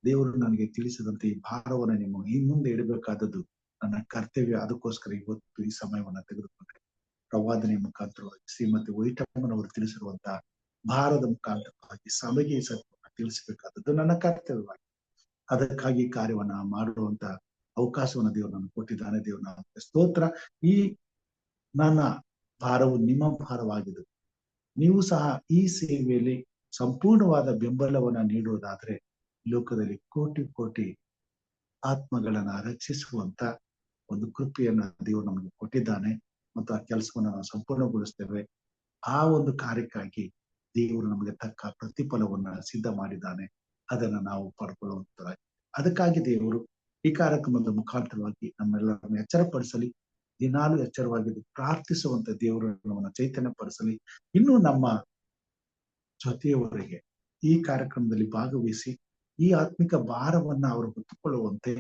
A: ದೇವರು ನನಗೆ ತಿಳಿಸಿದಂತೆ ಈ ಭಾರವನ್ನ ನಿಮ್ಮ ಈ ಮುಂದೆ ಇಡಬೇಕಾದದ್ದು ನನ್ನ ಕರ್ತವ್ಯ. ಅದಕ್ಕೋಸ್ಕರ ಇವತ್ತು ಈ ಸಮಯವನ್ನ ತೆಗೆದುಕೊಂಡೆ. ಪ್ರವಾದನೆ ಮುಖಾಂತರವಾಗಿ ಶ್ರೀಮತಿ ವೈಟಮ್ಮನವರು ತಿಳಿಸಿರುವಂತಹ ಭಾರದ ಮುಖಾಂತರವಾಗಿ ಸಭೆಗೆ ಸತ್ಯವನ್ನ ತಿಳಿಸಬೇಕಾದದ್ದು ನನ್ನ ಕರ್ತವ್ಯವಾಗಿ. ಅದಕ್ಕಾಗಿ ಕಾರ್ಯವನ್ನ ಮಾಡುವಂತ ಅವಕಾಶವನ್ನು ದೇವರು ನನಗೆ ಕೊಟ್ಟಿದ್ದಾನೆ. ದೇವರು ಸ್ತೋತ್ರ. ಈ ನನ್ನ ಭಾರವು ನಿಮ್ಮ ಭಾರವಾಗಿದೆ. ನೀವು ಸಹ ಈ ಸೇವೆಯಲ್ಲಿ ಸಂಪೂರ್ಣವಾದ ಬೆಂಬಲವನ್ನ ನೀಡುವುದಾದ್ರೆ ಲೋಕದಲ್ಲಿ ಕೋಟಿ ಕೋಟಿ ಆತ್ಮಗಳನ್ನ ರಕ್ಷಿಸುವಂತ ಒಂದು ಕೃಪೆಯನ್ನ ದೇವರು ನಮಗೆ ಕೊಟ್ಟಿದ್ದಾನೆ ಮತ್ತು ಆ ಕೆಲಸವನ್ನ ನಾವು ಸಂಪೂರ್ಣಗೊಳಿಸ್ತೇವೆ. ಆ ಒಂದು ಕಾರ್ಯಕ್ಕಾಗಿ ದೇವರು ನಮಗೆ ತಕ್ಕ ಪ್ರತಿಫಲವನ್ನ ಸಿದ್ಧ ಮಾಡಿದ್ದಾನೆ. ಅದನ್ನ ನಾವು ಪಡ್ಕೊಳ್ಳುವಂತರಾಗಿ, ಅದಕ್ಕಾಗಿ ದೇವರು ಈ ಕಾರ್ಯಕ್ರಮದ ಮುಖಾಂತರವಾಗಿ ನಮ್ಮೆಲ್ಲರನ್ನು ಎಚ್ಚರಪಡಿಸಲಿ. ದಿನಾಲು ಎಚ್ಚರವಾಗಿದ್ದು ಪ್ರಾರ್ಥಿಸುವಂತ ದೇವರು ನಮ್ಮನ್ನ ಚೈತನ್ಯ ಪಡಿಸಲಿ. ಇನ್ನು ನಮ್ಮ ಜೊತೆಯವರಿಗೆ ಈ ಕಾರ್ಯಕ್ರಮದಲ್ಲಿ ಭಾಗವಹಿಸಿ ಈ ಆತ್ಮಿಕ ಭಾರವನ್ನ ಅವರು ಹೊತ್ತುಕೊಳ್ಳುವಂತೆ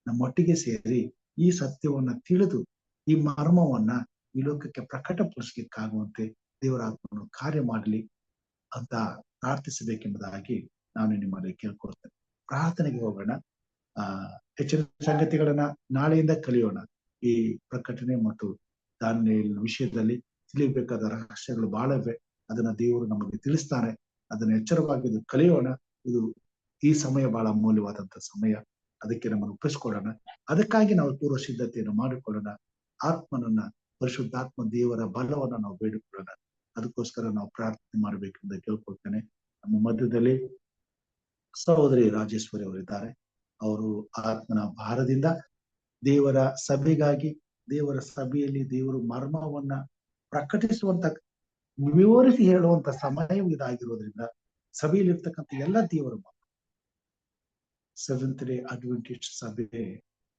A: ನಮ್ಮೊಟ್ಟಿಗೆ ಸೇರಿ ಈ ಸತ್ಯವನ್ನ ತಿಳಿದು ಈ ಮರ್ಮವನ್ನ ಈ ಲೋಕಕ್ಕೆ ಪ್ರಕಟಪಡಿಸ್ಲಿಕ್ಕಾಗುವಂತೆ ದೇವರ ಆತ್ಮನು ಕಾರ್ಯ ಮಾಡಲಿ ಅಂತ ಪ್ರಾರ್ಥಿಸಬೇಕೆಂಬುದಾಗಿ ನಾನು ನಿಮ್ಮಲ್ಲಿ ಕೇಳ್ಕೊಳ್ತೇನೆ. ಪ್ರಾರ್ಥನೆಗೆ ಹೋಗೋಣ. ಹೆಚ್ಚಿನ ಸಂಗತಿಗಳನ್ನ ನಾಳೆಯಿಂದ ಕಲಿಯೋಣ. ಈ ಪ್ರಕಟಣೆ ಮತ್ತು ದಾನಿಯೇಲನ ವಿಷಯದಲ್ಲಿ ತಿಳಿಯಬೇಕಾದ ರಹಸ್ಯಗಳು ಬಹಳ ಇವೆ. ಅದನ್ನ ದೇವರು ನಮಗೆ ತಿಳಿಸ್ತಾನೆ. ಅದನ್ನ ಎಚ್ಚರವಾಗಿ ಕಲಿಯೋಣ. ಇದು ಈ ಸಮಯ ಬಹಳ ಅಮೂಲ್ಯವಾದಂತ ಸಮಯ. ಅದಕ್ಕೆ ನಮ್ಮನ್ನು ಒಪ್ಪಿಸ್ಕೊಳ್ಳೋಣ. ಅದಕ್ಕಾಗಿ ನಾವು ಪೂರ್ವ ಸಿದ್ಧತೆಯನ್ನು ಮಾಡಿಕೊಳ್ಳೋಣ. ಆತ್ಮನನ್ನ, ಪರಿಶುದ್ಧಾತ್ಮ ದೇವರ ಬಲವನ್ನ ನಾವು ಬೇಡಿಕೊಳ್ಳೋಣ. ಅದಕ್ಕೋಸ್ಕರ ನಾವು ಪ್ರಾರ್ಥನೆ ಮಾಡ್ಬೇಕೆಂದು ಕೇಳ್ಕೊಳ್ತೇನೆ. ನಮ್ಮ ಮಧ್ಯದಲ್ಲಿ ಸಹೋದರಿ ರಾಜೇಶ್ವರಿ ಅವರಿದ್ದಾರೆ. ಅವರು ಆತ್ಮನ ಭಾರದಿಂದ ದೇವರ ಸಭೆಗಾಗಿ, ದೇವರ ಸಭೆಯಲ್ಲಿ ದೇವರು ಮರ್ಮವನ್ನ ಪ್ರಕಟಿಸುವಂತ, ವಿವರಿಸಿ ಹೇಳುವಂತ ಸಮಯ ಇದಾಗಿರೋದ್ರಿಂದ ಸಭೆಯಲ್ಲಿರ್ತಕ್ಕಂಥ ಎಲ್ಲ ದೇವರ ಸೆವೆಂತ್ ಡೇ ಅಡ್ವೆಂಟಿಸ್ಟ್ ಸಭೆ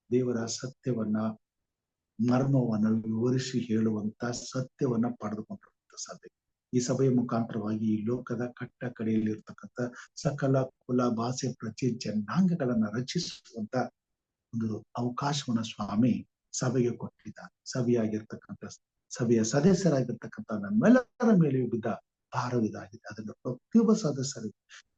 A: ದೇವರ ಸತ್ಯವನ್ನ, ಮರ್ಮವನ್ನ ವಿವರಿಸಿ ಹೇಳುವಂತ ಸತ್ಯವನ್ನ ಪಡೆದುಕೊಂಡಿರುವಂತ ಸಭೆ. ಈ ಸಭೆಯ ಮುಖಾಂತರವಾಗಿ ಈ ಲೋಕದ ಕಟ್ಟ ಕಡೆಯಲ್ಲಿ ಇರ್ತಕ್ಕಂಥ ಸಕಲ ಕುಲ, ಭಾಷೆ, ಪ್ರತಿ ಜನಾಂಗಗಳನ್ನ ರಚಿಸುವಂತ ಒಂದು ಅವಕಾಶವನ್ನ ಸ್ವಾಮಿ ಸಭೆಗೆ ಕೊಟ್ಟಿದ್ದಾರೆ. ಸಭೆಯ ಸದಸ್ಯರಾಗಿರ್ತಕ್ಕಂಥ ನಮ್ಮೆಲ್ಲರ ಮೇಲೆಯೂ ಬಿದ್ದ ಭಾರವಿದಾಗಿದೆ. ಅದನ್ನು ಪ್ರತಿಯೊಬ್ಬ ಸದಸ್ಯರು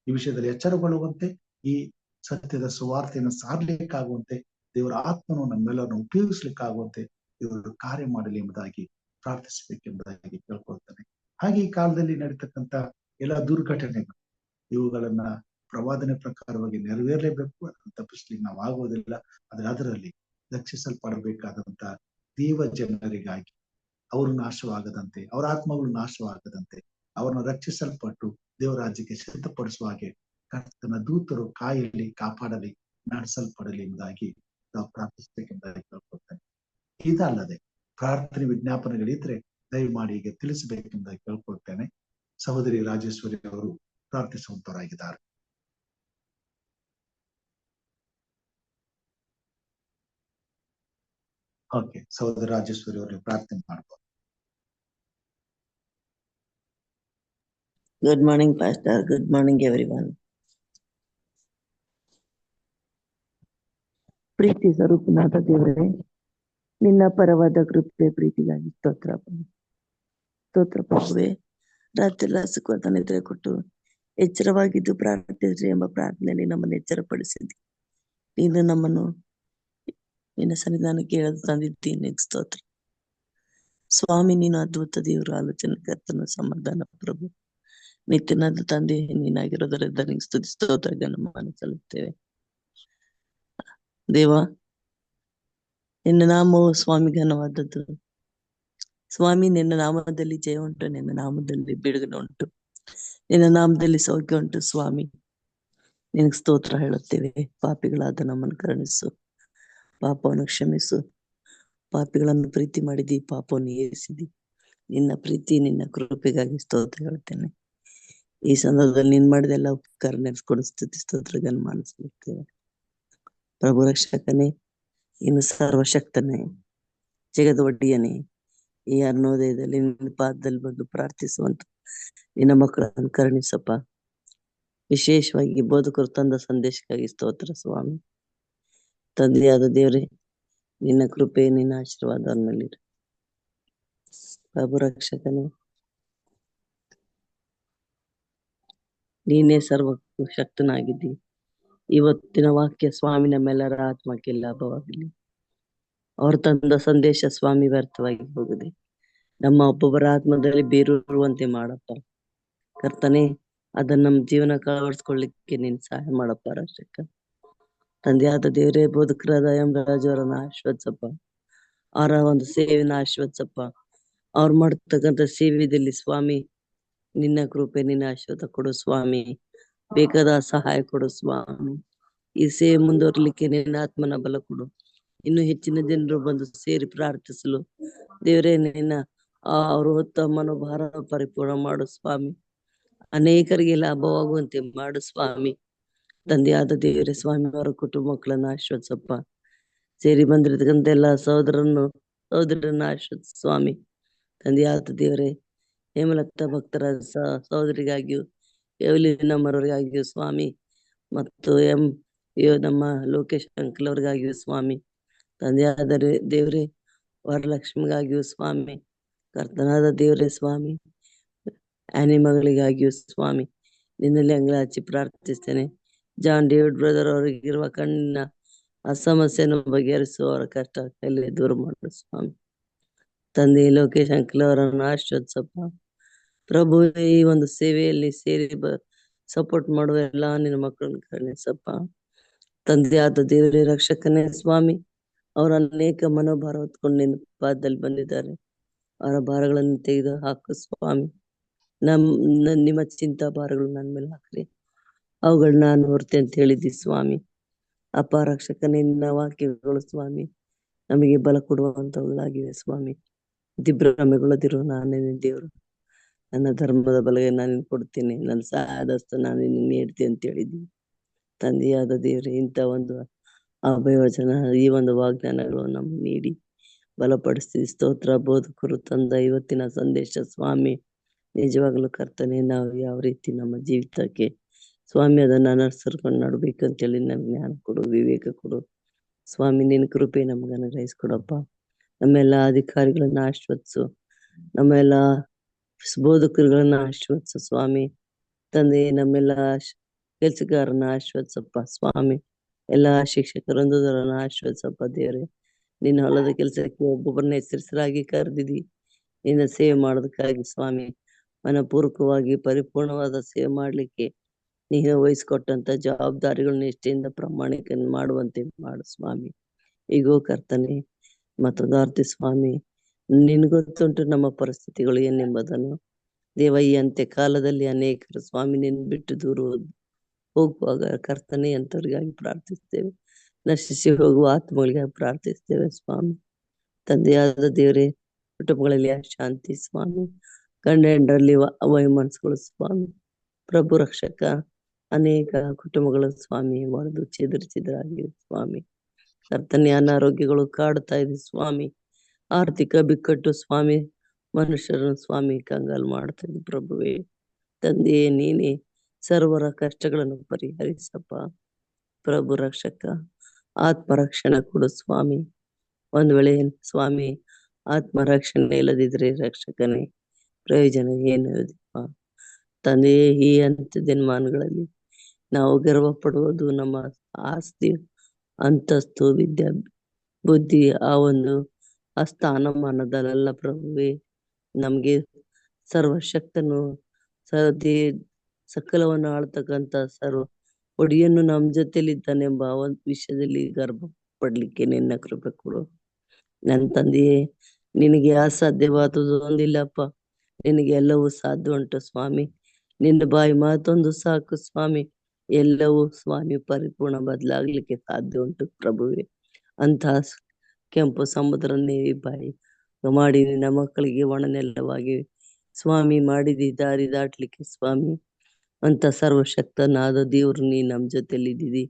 A: ಈ ವಿಷಯದಲ್ಲಿ ಎಚ್ಚರಗೊಳ್ಳುವಂತೆ, ಈ ಸತ್ಯದ ಸುವಾರ್ತೆಯನ್ನು ಸಾರ್ಲಿಕ್ಕಾಗುವಂತೆ, ದೇವರ ಆತ್ಮನು ನಮ್ಮೆಲ್ಲರನ್ನು ಉಪಯೋಗಿಸ್ಲಿಕ್ಕಾಗುವಂತೆ ದೇವರು ಕಾರ್ಯ ಮಾಡಲಿ ಎಂಬುದಾಗಿ ಪ್ರಾರ್ಥಿಸಬೇಕೆಂಬುದಾಗಿ ಕೇಳ್ಕೊಳ್ತಾನೆ. ಹಾಗೆ ಈ ಕಾಲದಲ್ಲಿ ನಡೀತಕ್ಕಂಥ ಎಲ್ಲ ದುರ್ಘಟನೆಗಳು, ಇವುಗಳನ್ನ ಪ್ರವಾದನೆ ಪ್ರಕಾರವಾಗಿ ನೆರವೇರಲೇಬೇಕು. ಅದನ್ನು ತಪ್ಪಿಸ್ಲಿಕ್ಕೆ ನಾವು ಆಗುವುದಿಲ್ಲ. ಆದ್ರೆ ಅದರಲ್ಲಿ ರಕ್ಷಿಸಲ್ಪಡಬೇಕಾದಂತ ದೇವ ಜನರಿಗಾಗಿ, ಅವರು ನಾಶವಾಗದಂತೆ, ಅವರ ಆತ್ಮಗಳು ನಾಶವಾಗದಂತೆ, ಅವರನ್ನು ರಕ್ಷಿಸಲ್ಪಟ್ಟು ದೇವರಾಜ್ಯಕ್ಕೆ ಸಿದ್ಧಪಡಿಸುವ ಹಾಗೆ ಕರ್ತನ ದೂತರು ಕಾಯಲಿ, ಕಾಪಾಡಲಿ, ನಡೆಸಲ್ಪಡಲಿ ಎಂಬುದಾಗಿ ನಾವು ಪ್ರಾರ್ಥಿಸಬೇಕೆಂಬುದಾಗಿ ಕೇಳ್ಕೊಳ್ತೇನೆ. ಇದಲ್ಲದೆ ಪ್ರಾರ್ಥನೆ ವಿಜ್ಞಾಪನೆಗಳಿದ್ರೆ ದಯಮಾಡಿ ಈಗ ತಿಳಿಸಬೇಕೆಂಬುದಾಗಿ ಕೇಳ್ಕೊಳ್ತೇನೆ. ಸಹೋದರಿ ರಾಜೇಶ್ವರಿ ಅವರು ಪ್ರಾರ್ಥಿಸುವಂತವರಾಗಿದ್ದಾರೆ. ಓಕೆ, ಸಹೋದರಿ ರಾಜೇಶ್ವರಿ ಅವರು ಪ್ರಾರ್ಥನೆ ಮಾಡ್ಬೋದು.
C: Good morning, Pastor. Good morning, everyone. ಪ್ರೀತಿ ಸ್ವರೂಪನಾದ ದೇವರೇ, ನಿನ್ನ ಪರವಾದ ಕೃಪೆ ಪ್ರೀತಿಗಾಗಿ ಸ್ತೋತ್ರ ಪ್ರಭುವೆ. ರಾತ್ರಿ ಸುಖವಾದ ನಿದ್ರೆ ಕೊಟ್ಟು ಎಚ್ಚರವಾಗಿದ್ದು ಪ್ರಾರ್ಥಿಸ್ರಿ ಎಂಬ ಪ್ರಾರ್ಥನೆಯಲ್ಲಿ ನಮ್ಮನ್ನು ಎಚ್ಚರಪಡಿಸಿದ್ದಿ. ನೀನು ನಮ್ಮನ್ನು ನಿನ್ನ ಸನ್ನಿಧಾನಕ್ಕೆ ಎಳೆದು ತಂದಿದ್ದೀನಿ. ಸ್ತೋತ್ರ ಸ್ವಾಮಿ. ನೀನು ಅದ್ಭುತ ದೇವರು, ಆಲೋಚನೆ ಕರ್ತನು, ಸಮಾಧಾನ ಪ್ರಭು, ನಿತ್ಯನಾದ ತಂದೆ ನೀನಾಗಿರೋದರಿಂದ ನಿಂಗೆ ಸ್ತುತಿ ಸ್ತೋತ್ರಗಳನ್ನು ಸಲ್ಲುತ್ತೇವೆ. ದೇವ, ನಿನ್ನ ನಾಮವು ಸ್ವಾಮಿ ಘನವಾದದ್ದು. ಸ್ವಾಮಿ, ನಿನ್ನ ನಾಮದಲ್ಲಿ ಜಯ ಉಂಟು, ನಿನ್ನ ನಾಮದಲ್ಲಿ ಬಿಡುಗಡೆ ಉಂಟು, ನಿನ್ನ ನಾಮದಲ್ಲಿ ಸೌಖ್ಯ ಉಂಟು. ಸ್ವಾಮಿ, ನಿನಗೆ ಸ್ತೋತ್ರ ಹೇಳುತ್ತೇವೆ. ಪಾಪಿಗಳಾದ ನಮ್ಮನ್ನು ಕರುಣಿಸು, ಪಾಪವನ್ನು ಕ್ಷಮಿಸು. ಪಾಪಿಗಳನ್ನು ಪ್ರೀತಿ ಮಾಡಿದಿ, ಪಾಪವನ್ನು ಏರಿಸಿದಿ. ನಿನ್ನ ಪ್ರೀತಿ, ನಿನ್ನ ಕೃಪೆಗಾಗಿ ಸ್ತೋತ್ರ ಹೇಳುತ್ತೇನೆ. ಈ ಸಂದರ್ಭದಲ್ಲಿ ನೀನ್ ಮಾಡಿದೆಲ್ಲ ಉಪಕಾರ ನೆನೆಸ್ಕೊಂಡು ಸ್ತುತಿ ಸ್ತೋತ್ರಗಳನ್ನು ಮಾಡಿಸುತ್ತೇವೆ. ಪ್ರಭು ರಕ್ಷಕನೇ, ಇನ್ನು ಸರ್ವಶಕ್ತನೇ, ಜಗದ ಒಡೆಯನೇ, ಈ ಅರುಣೋದಯದಲ್ಲಿ ನಿನ್ನ ಪಾದದಲ್ಲಿ ಬಂದು ಪ್ರಾರ್ಥಿಸುವಂತ ನಿನ್ನ ಮಕ್ಕಳನ್ನು ಕರುಣಿಸಪ್ಪ. ವಿಶೇಷವಾಗಿ ಬೋಧಕರು ತಂದ ಸಂದೇಶಕ್ಕಾಗಿ ಸ್ತೋತ್ರ ಸ್ವಾಮಿ. ತಂದೆಯಾದ ದೇವರೇ, ನಿನ್ನ ಕೃಪೆ ನಿನ್ನ ಆಶೀರ್ವಾದ ಅವ್ರ ಮೇಲಿರು. ಪ್ರಭು ರಕ್ಷಕನೇ, ನೀನೇ ಸರ್ವ ಶಕ್ತನಾಗಿದ್ದಿ. ಇವತ್ತಿನ ವಾಕ್ಯ ಸ್ವಾಮಿ ನಮ್ಮೆಲ್ಲರ ಆತ್ಮಕ್ಕೆ ಲಾಭವಾಗಲಿ. ಅವ್ರು ತಂದ ಸಂದೇಶ ಸ್ವಾಮಿ ವ್ಯರ್ಥವಾಗಿ ಹೋಗದೆ ನಮ್ಮ ಒಬ್ಬೊಬ್ಬರ ಆತ್ಮದಲ್ಲಿ ಬೇರೂರುವಂತೆ ಮಾಡಪ್ಪ ಕರ್ತನೆ. ಅದನ್ನ ನಮ್ಮ ಜೀವನ ಅಳವಡಿಸ್ಕೊಳ್ಳಿಕ್ಕೆ ನೀನ್ ಸಹಾಯ ಮಾಡಪ್ಪ ರಕ್ಷಕ. ತಂದೆಯಾದ ದೇವರೇ, ಬೋಧಕರಾದ ಎಂ ರಾಜು ಅವರನ್ನ ಆಶೀರ್ವದಿಸಪ್ಪ. ಅವರ ಒಂದು ಸೇವೆನ ಆಶೀರ್ವದಿಸಪ್ಪ. ಅವ್ರು ಮಾಡ್ತಕ್ಕಂಥ ಸೇವೆಯಲ್ಲಿ ಸ್ವಾಮಿ ನಿನ್ನ ಕೃಪೆ ನಿನ್ನ ಆಶೀರ್ವಾದ ಕೊಡು ಸ್ವಾಮಿ. ಬೇಕಾದ ಸಹಾಯ ಕೊಡು ಸ್ವಾಮಿ. ಈ ಸೇವೆ ಮುಂದುವರ್ಲಿಕ್ಕೆ ನಿನ್ನ ಆತ್ಮನ ಬಲ ಕೊಡು. ಇನ್ನು ಹೆಚ್ಚಿನ ಜನರು ಬಂದು ಸೇರಿ ಪ್ರಾರ್ಥಿಸಲು ದೇವರೇ ನಿನ್ನ ಅವರು ಹೊತ್ತ ಮನೋಭಾರ ಪರಿಪೂರ್ಣ ಮಾಡು ಸ್ವಾಮಿ. ಅನೇಕರಿಗೆ ಲಾಭವಾಗುವಂತೆ ಮಾಡು ಸ್ವಾಮಿ. ತಂದೆಯಾದ ದೇವರೇ ಸ್ವಾಮಿ, ಅವರ ಕುಟುಂಬ ಮಕ್ಕಳನ್ನ ಆಶೀರ್ವದಿಸಪ್ಪ. ಸೇರಿ ಬಂದಿರತಕ್ಕಂಥ ಎಲ್ಲ ಸಹೋದರನ್ನ ಆಶೀರ್ವದಿಸು ಸ್ವಾಮಿ. ತಂದೆಯಾದ ದೇವರೇ, ಹೇಮಲತಾ ಭಕ್ತರ ಸಹೋದರಿಗಾಗಿಯೂ ಎವಲಿನ ಮರವರಿಗಾಗಿಯೂ ಸ್ವಾಮಿ, ಮತ್ತು ನಮ್ಮ ಲೋಕೇಶ್ ಅಂಕಲ್ ಅವ್ರಿಗಾಗಿಯೂ ಸ್ವಾಮಿ, ತಂದೆಯಾದ ದೇವರೇ ವರಲಕ್ಷ್ಮಿಗಾಗಿಯೂ ಸ್ವಾಮಿ, ಕರ್ತನಾದ ದೇವರೇ ಸ್ವಾಮಿ, ಆನಿ ಮಗಳಿಗಾಗಿಯೂ ಸ್ವಾಮಿ ನಿನ್ನಲ್ಲಿ ಅಂಗಳಾಚಿ ಪ್ರಾರ್ಥಿಸ್ತೇನೆ. ಜಾನ್ ಡೇವಿಡ್ ಬ್ರದರ್ ಅವರಿಗಿರುವ ಕಣ್ಣಿನ ಆ ಸಮಸ್ಯೆಯನ್ನು ಬಗೆಹರಿಸು. ಅವರ ಕಷ್ಟ ಕೈಲಿ ದೂರ ಮಾಡು ಸ್ವಾಮಿ. ತಂದೆ ಲೋಕೇಶ್ ಅಂಕಲ್ ಅವರನ್ನು ಆಶೀರ್ವದಿಸಪ್ಪ ಪ್ರಭು. ಈ ಒಂದು ಸೇವೆಯಲ್ಲಿ ಸೇರಿ ಸಪೋರ್ಟ್ ಮಾಡುವ ಎಲ್ಲ ನಿನ್ನ ಮಕ್ಕಳನ್ನು ಕರುಣಿಸಪ್ಪ. ತಂದೆಯಾದ ದೇವರೇ ರಕ್ಷಕನೇ ಸ್ವಾಮಿ, ಅವರ ಅನೇಕ ಮನೋಭಾರ ಹೊತ್ಕೊಂಡು ನಿನ್ನ ಪಾದದಲ್ಲಿ ಬಂದಿದ್ದಾರೆ. ಅವರ ಭಾರಗಳನ್ನು ತೆಗೆದು ಹಾಕು ಸ್ವಾಮಿ. ನಿಮ್ಮ ಚಿಂತಾ ಭಾರಗಳು ನನ್ನ ಮೇಲೆ ಹಾಕ್ರಿ, ಅವುಗಳನ್ನ ನಾನು ಹೊರ್ತೆ ಅಂತ ಹೇಳಿದ್ದಿ ಸ್ವಾಮಿ. ಅಪ್ಪ ರಕ್ಷಕನೇ, ನಿನ್ನ ವಾಕ್ಯಗಳು ಸ್ವಾಮಿ ನಮಗೆ ಬಲ ಕೊಡುವಂತವುಗಳಾಗಿವೆ ಸ್ವಾಮಿ. ದಿಭ್ರಮೆಗೊಳ್ಳದಿರು, ನಾನೇ ದೇವರು, ನನ್ನ ಧರ್ಮದ ಬಲಗೆ ನಾನು ಕೊಡ್ತೀನಿ, ನನ್ನ ಸಹಾಯದಸ್ತು ನಾನು ನೀಡ್ತೀನಿ ಅಂತ ಹೇಳಿದ್ದೀನಿ. ತಂದೆಯಾದ ದೇವರೇ, ಇಂಥ ಒಂದು ಅಭಯವಚನ ಈ ಒಂದು ವಾಗ್ದಾನಗಳು ನಮ್ಗೆ ನೀಡಿ ಬಲಪಡಿಸ್ತೀವಿ. ಸ್ತೋತ್ರ. ಬೋಧಕರು ತಂದ ಇವತ್ತಿನ ಸಂದೇಶ ಸ್ವಾಮಿ ನಿಜವಾಗ್ಲೂ ಕರ್ತನೆ, ನಾವು ಯಾವ ರೀತಿ ನಮ್ಮ ಜೀವಿತಕ್ಕೆ ಸ್ವಾಮಿ ಅದನ್ನ ಅನುಸರಿಸ್ಕೊಂಡು ನಡ್ಬೇಕು ಅಂತೇಳಿ ನಮ್ಗೆ ಜ್ಞಾನ ಕೊಡು, ವಿವೇಕ ಕೊಡು ಸ್ವಾಮಿ. ನಿನ್ನ ಕೃಪೆ ನಮ್ಗೆ ಅನುಗ್ರಹಿಸ್ಕೊಡಪ್ಪ. ನಮ್ಮೆಲ್ಲ ಅಧಿಕಾರಿಗಳನ್ನ ಆಶೀರ್ವದಿಸು, ನಮ್ಮೆಲ್ಲ ಬೋಧಕರುಗಳನ್ನ ಆಶೀರ್ವದಿಸು ಸ್ವಾಮಿ. ತಂದೆ ನಮ್ಮೆಲ್ಲ ಕೆಲಸಗಾರನ್ನ ಆಶೀರ್ವದಿಸಪ್ಪ ಸ್ವಾಮಿ. ಎಲ್ಲಾ ಶಿಕ್ಷಕರೊಂದರನ್ನ ಆಶೀರ್ವದಿಸಪ್ಪ ದೇವರೇ. ನಿನ್ನ ಹೊಲದ ಕೆಲಸಕ್ಕೆ ಒಬ್ಬೊಬ್ಬರನ್ನ ಹೆಸರಿಸಲಾಗಿ ಕರೆದಿದಿ ನಿನ್ನ ಸೇವೆ ಮಾಡೋದಕ್ಕಾಗಿ ಸ್ವಾಮಿ. ಮನಪೂರ್ವಕವಾಗಿ ಪರಿಪೂರ್ಣವಾದ ಸೇವೆ ಮಾಡ್ಲಿಕ್ಕೆ ನೀನು ವಹಿಸ್ಕೊಟ್ಟಂತ ಜವಾಬ್ದಾರಿಗಳನ್ನ ನಿಷ್ಠೆಯಿಂದ ಪ್ರಾಮಾಣಿಕ ಮಾಡುವಂತೆ ಮಾಡು ಸ್ವಾಮಿ. ಈಗೋ ಕರ್ತನೆ ಮತ್ತೊಂದಾರ್ತಿ ಸ್ವಾಮಿ, ನಿನ್ಗೊತ್ತುಂಟು ನಮ್ಮ ಪರಿಸ್ಥಿತಿಗಳು ಏನೆಂಬುದನ್ನು ದೇವ. ಈ ಅಂತ್ಯ ಕಾಲದಲ್ಲಿ ಅನೇಕರು ಸ್ವಾಮಿ ನಿನ್ನ ಬಿಟ್ಟು ದೂರ ಹೋಗುವಾಗ ಕರ್ತನೆ ಅಂತವ್ರಿಗಾಗಿ ಪ್ರಾರ್ಥಿಸ್ತೇವೆ. ನಶಿಸಿ ಹೋಗುವ ಆತ್ಮಗಳಿಗಾಗಿ ಪ್ರಾರ್ಥಿಸ್ತೇವೆ ಸ್ವಾಮಿ. ತಂದೆಯಾದ ದೇವರೇ, ಕುಟುಂಬಗಳಲ್ಲಿ ಶಾಂತಿ ಸ್ವಾಮಿ, ಗಂಡ ಹೆಂಡರಲ್ಲಿ ವೈಮನಸ್ಸುಗಳು ಸ್ವಾಮಿ. ಪ್ರಭು ರಕ್ಷಕ, ಅನೇಕ ಕುಟುಂಬಗಳು ಸ್ವಾಮಿ ಒಡೆದು ಚಿದರಾಗಿವೆ ಸ್ವಾಮಿ. ಕರ್ತನೆ ಅನಾರೋಗ್ಯಗಳು ಕಾಡ್ತಾ ಇದೆ ಸ್ವಾಮಿ. ಆರ್ಥಿಕ ಬಿಕ್ಕಟ್ಟು ಸ್ವಾಮಿ ಮನುಷ್ಯರನ್ನು ಸ್ವಾಮಿ ಕಂಗಾಲು ಮಾಡ್ತಾ ಇದೆ ಪ್ರಭುವೇ. ತಂದೆಯೇ, ನೀನೇ ಸರ್ವರ ಕಷ್ಟಗಳನ್ನು ಪರಿಹರಿಸಪ್ಪ ಪ್ರಭು ರಕ್ಷಕ. ಆತ್ಮರಕ್ಷಣೆ ಕೊಡು ಸ್ವಾಮಿ. ಒಂದ್ ವೇಳೆ ಸ್ವಾಮಿ ಆತ್ಮರಕ್ಷಣೆ ಇಲ್ಲದಿದ್ರೆ ರಕ್ಷಕನೇ ಪ್ರಯೋಜನ ಏನು ತಂದೆಯೇ. ಈ ಅಂತ್ಯ ದಿನಮಾನಗಳಲ್ಲಿ ನಾವು ಗರ್ವ ಪಡುವುದು ನಮ್ಮ ಆಸ್ತಿ, ಅಂತಸ್ತು, ವಿದ್ಯಾ ಬುದ್ಧಿ, ಆ ಒಂದು ಆ ಸ್ಥಾನಮಾನದಲ್ಲ ಪ್ರಭುವೇ. ನಮ್ಗೆ ಸರ್ವಶಕ್ತನು ಸಕಲವನ್ನು ಆಳ್ತಕ್ಕಂತ ಸರ್ವ ಒಡಿಯನ್ನು ನಮ್ ಜೊತೆಲಿದ್ದಾನೆಂಬ ಒಂದು ವಿಷಯದಲ್ಲಿ ಗರ್ವ ಪಡ್ಲಿಕ್ಕೆ ನಿನ್ನ ಕೃಪೆ ಕೊಡು ನನ್ನ ತಂದೆಯೇ. ನಿನಗೆ ಅಸಾಧ್ಯವಾದುದು ಒಂದಿಲ್ಲಪ್ಪ, ನಿನಗೆ ಎಲ್ಲವೂ ಸಾಧ್ಯ ಉಂಟು ಸ್ವಾಮಿ. ನಿನ್ನ ಬಾಯಿ ಮಾತೊಂದು ಸಾಕು ಸ್ವಾಮಿ, ಎಲ್ಲವೂ ಸ್ವಾಮಿ ಪರಿಪೂರ್ಣ ಬದಲಾಗ್ಲಿಕ್ಕೆ ಸಾಧ್ಯ ಉಂಟು ಪ್ರಭುವೇ. ಅಂತಹ ಕೆಂಪು ಸಮುದ್ರ ನೀರಿ ಬಾಯಿ ಮಾಡಿ ನಿನ್ನ ಮಕ್ಕಳಿಗೆ ಒಣನೆಲ್ಲವಾಗಿ ಸ್ವಾಮಿ ಮಾಡಿದಿ ದಾರಿ ದಾಟ್ಲಿಕ್ಕೆ ಸ್ವಾಮಿ. ಅಂತ ಸರ್ವಶಕ್ತನಾದ ದೇವ್ರು ನೀ ನಮ್ ಜೊತೆಲಿ ಇದ್ದೀವಿ.